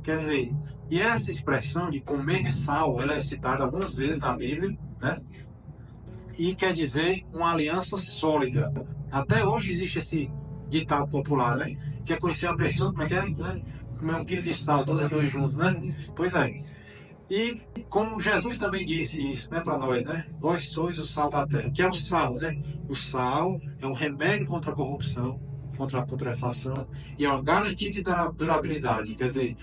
Quer dizer, e essa expressão de comer sal, ela é citada algumas vezes na Bíblia, né? E quer dizer uma aliança sólida. Até hoje existe esse ditado popular, né? Quer conhecer uma pessoa, como é que é? Né? Comer 1 quilo de sal, todos os dois juntos, né? Pois é. E como Jesus também disse isso, né, para nós, né? Vós sois o sal da terra, que é o sal, né? O sal é um remédio contra a corrupção, contra a putrefação e é uma garantia de durabilidade. Quer dizer,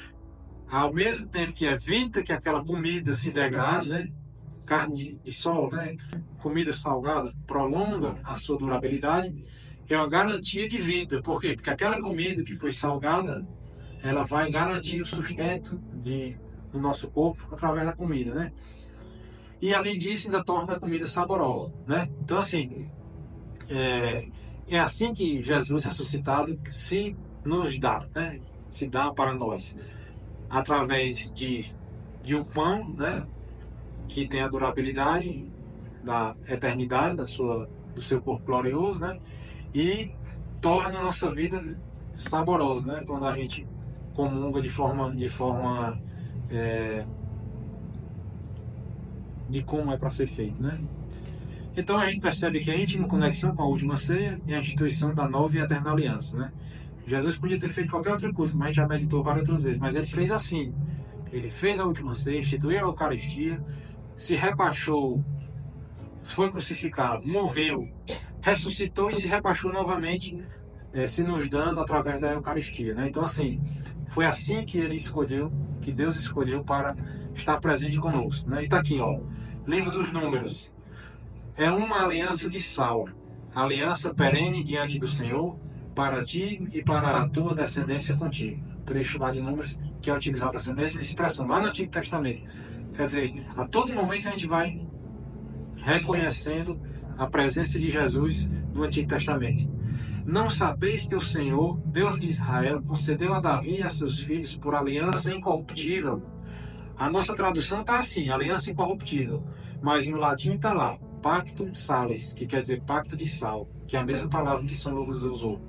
ao mesmo tempo que evita que aquela comida se degrade, né? Carne de sol, né? Comida salgada prolonga a sua durabilidade, é uma garantia de vida. Por quê? Porque aquela comida que foi salgada, ela vai garantir o sustento do nosso corpo através da comida, né? E além disso, ainda torna a comida saborosa, né? Então, assim, é assim que Jesus ressuscitado se nos dá, né? Se dá para nós, através de um pão, né? Que tem a durabilidade da eternidade do seu corpo glorioso, né? E torna a nossa vida saborosa, né? Quando a gente comunga de forma de como é para ser feito, né? Então a gente percebe que a íntima conexão com a última ceia é a instituição da nova e eterna aliança, né? Jesus podia ter feito qualquer outra coisa, como a gente já meditou várias outras vezes, mas ele fez assim. Ele fez a última ceia, instituiu a Eucaristia, se rebaixou, foi crucificado, morreu, ressuscitou e se rebaixou novamente, se nos dando através da Eucaristia, né? Então, assim, foi assim que ele escolheu, que Deus escolheu para estar presente conosco, né? E está aqui, ó, Livro dos Números. É uma aliança de sal, aliança perene diante do Senhor, para ti e para a tua descendência contigo. Trecho lá de Números, que é utilizado essa mesma expressão, lá no Antigo Testamento. Quer dizer, a todo momento a gente vai reconhecendo a presença de Jesus no Antigo Testamento. Não sabeis que o Senhor, Deus de Israel, concedeu a Davi e a seus filhos por aliança incorruptível. A nossa tradução está assim, aliança incorruptível, mas no latim está lá, pactum sales, que quer dizer pacto de sal, que é a mesma palavra que São Lucas usou.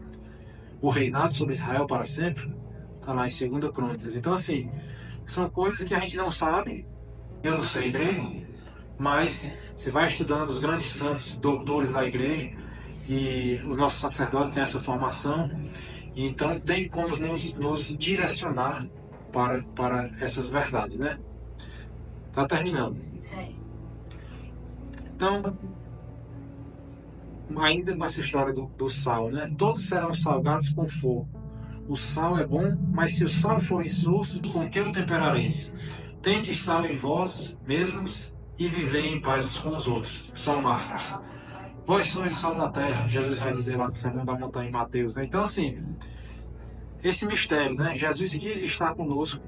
O reinado sobre Israel para sempre, está lá em 2 Crônicas. Então, assim, são coisas que a gente não sabe, eu não sei bem, mas você vai estudando os grandes santos, doutores da igreja, e os nossos sacerdotes têm essa formação, e então tem como nos direcionar para essas verdades, né? Tá terminando. Então, ainda com essa história do sal, né? Todos serão salgados com fogo. O sal é bom, mas se o sal for insosso, com que o temperareis? Tende sal em vós mesmos e vivei em paz uns com os outros. São Marcos. Vós sois o sal da terra, Jesus vai dizer lá no Sermão da Montanha em Mateus, né? Então, assim, esse mistério, né? Jesus quis estar conosco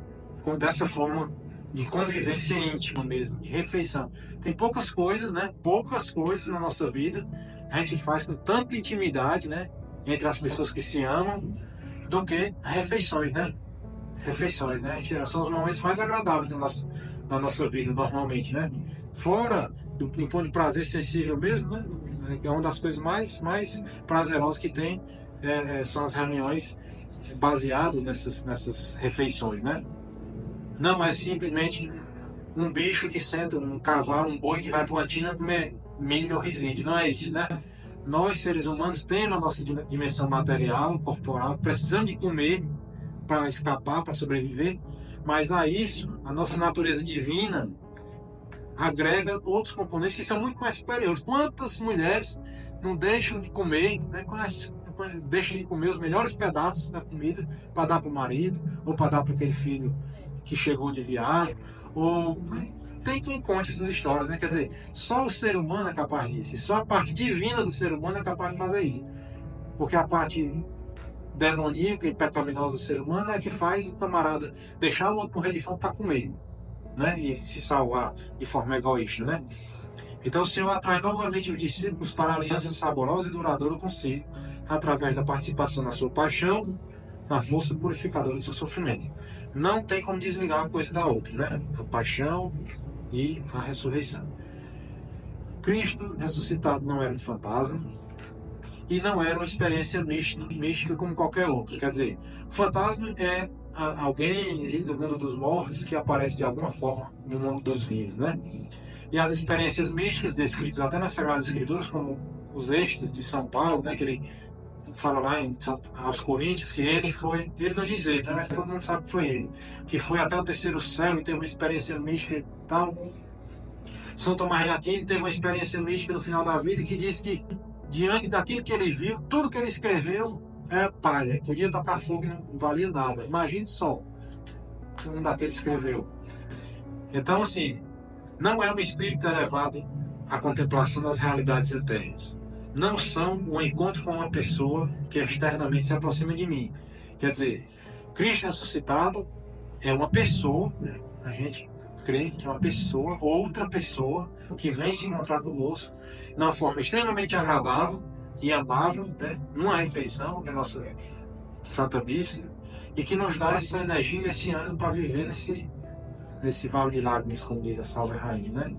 dessa forma de convivência íntima mesmo, de refeição. Tem poucas coisas, né? Poucas coisas na nossa vida a gente faz com tanta intimidade, né? Entre as pessoas que se amam, do que refeições, né? Refeições, né? São os momentos mais agradáveis da nossa vida, normalmente, né? Fora do ponto de prazer sensível mesmo, né? É uma das coisas mais prazerosas que tem, são as reuniões baseadas nessas refeições, né? Não é simplesmente um bicho que senta, um cavalo, um boi que vai para uma tina comer milho ou risídio. Não é isso, né? Nós, seres humanos, temos a nossa dimensão material, corporal, precisamos de comer para escapar, para sobreviver, mas a isso, a nossa natureza divina agrega outros componentes que são muito mais superiores. Quantas mulheres não deixam de comer, né? Deixam de comer os melhores pedaços da comida para dar para o marido, ou para dar para aquele filho que chegou de viagem, ou tem quem conte essas histórias, né? Quer dizer, só o ser humano é capaz disso, e só a parte divina do ser humano é capaz de fazer isso, porque a parte demoníaca e pecaminosa do ser humano é que faz o camarada deixar o outro morrer de fome para comer, né? E se salvar de forma egoísta, né? Então o Senhor atrai novamente os discípulos para a aliança saborosa e duradoura consigo, através da participação na sua paixão, na força purificadora do seu sofrimento. Não tem como desligar uma coisa da outra, né? A paixão e a ressurreição. Cristo ressuscitado não era um fantasma e não era uma experiência mística como qualquer outra. Quer dizer, o fantasma é alguém do mundo dos mortos que aparece de alguma forma no mundo dos vivos, né? E as experiências místicas descritas até nas Sagradas Escrituras, como os êxtases de São Paulo, né, que ele fala lá aos Coríntios que ele não diz ele, né, mas todo mundo sabe que foi ele, que foi até o terceiro céu e teve uma experiência mística e tal. São Tomás de Aquino teve uma experiência mística no final da vida que disse que, diante daquilo que ele viu, tudo que ele escreveu era palha, podia tocar fogo e não valia nada. Imagine só um daquele escreveu. Então, assim, não é um espírito elevado à contemplação das realidades eternas. Não são um encontro com uma pessoa que externamente se aproxima de mim. Quer dizer, Cristo ressuscitado é uma pessoa, né? A gente crê que é uma pessoa, outra pessoa, que vem se encontrar conosco de uma forma extremamente agradável e amável, né? Numa refeição, que é a nossa Santa Missa, e que nos dá essa energia, esse ânimo para viver nesse vale de lágrimas, como diz a Salve Rainha, né?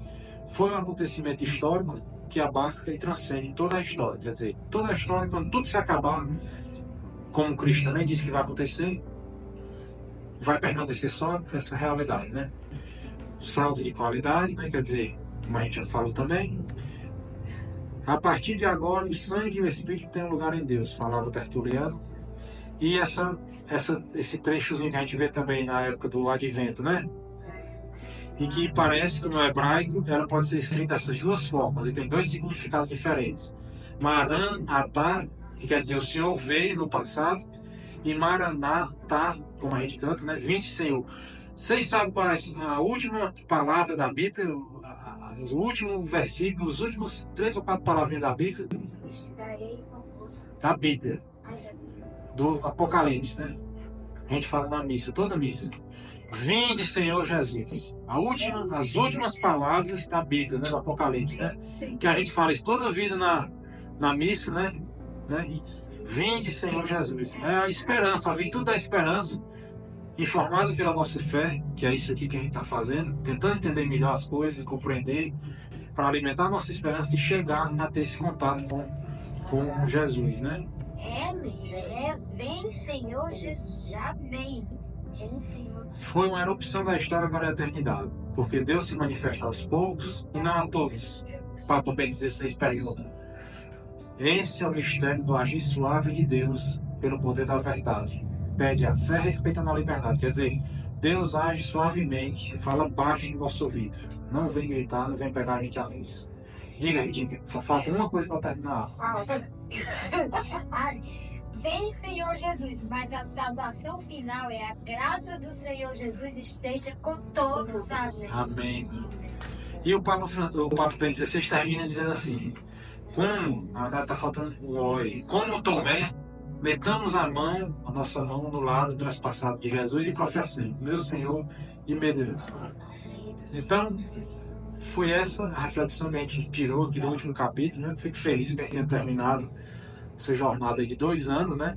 Foi um acontecimento histórico que abarca e transcende toda a história. Quer dizer, toda a história, quando tudo se acabar, como Cristo também disse que vai acontecer, vai permanecer só essa realidade, né? Salto de qualidade, né? Quer dizer, como a gente já falou também, a partir de agora o sangue e o espírito têm um lugar em Deus, falava o Tertuliano. E esse trechozinho que a gente vê também na época do Advento, né? E que parece que no hebraico ela pode ser escrita dessas duas formas e tem dois significados diferentes. Maran-atá, que quer dizer o Senhor veio no passado, e Maranatá, como a gente canta, né? Vinde, Senhor. Vocês sabem qual é a última palavra da Bíblia, o último versículo, os últimos 3 ou 4 palavrinhas da Bíblia? Estarei convosco. Da Bíblia, do Apocalipse, né? A gente fala na missa, toda missa. Vinde, Senhor Jesus. As últimas palavras da Bíblia, né, do Apocalipse, né? Que a gente fala isso toda a vida na missa, né? E vinde, Senhor Jesus. É a esperança, a virtude da esperança, informado pela nossa fé, que é isso aqui que a gente está fazendo, tentando entender melhor as coisas e compreender, para alimentar a nossa esperança de chegar a ter esse contato com Jesus, né? Vem, Senhor Jesus. Amém. Vem, Senhor. Foi uma erupção da história para a eternidade, porque Deus se manifesta aos poucos e não a todos. Papa Bento XVI pergunta: esse é o mistério do agir suave de Deus pelo poder da verdade. Pede a fé respeitando a liberdade. Quer dizer, Deus age suavemente, fala baixo no nosso ouvido. Não vem gritar, não vem pegar a gente à força. Diga, só falta uma coisa para terminar. Vem, Senhor Jesus, mas a saudação final é: a graça do Senhor Jesus esteja com todos. Amém. Amém. E o Papa Bento XVI termina dizendo assim: como, na verdade está faltando o oi, como Tomé, metamos a nossa mão no lado traspassado de Jesus e professemos: meu Senhor e meu Deus. Então, foi essa a reflexão que a gente tirou aqui do último capítulo, né? Fico feliz que a gente tenha terminado essa jornada de 2 anos, né?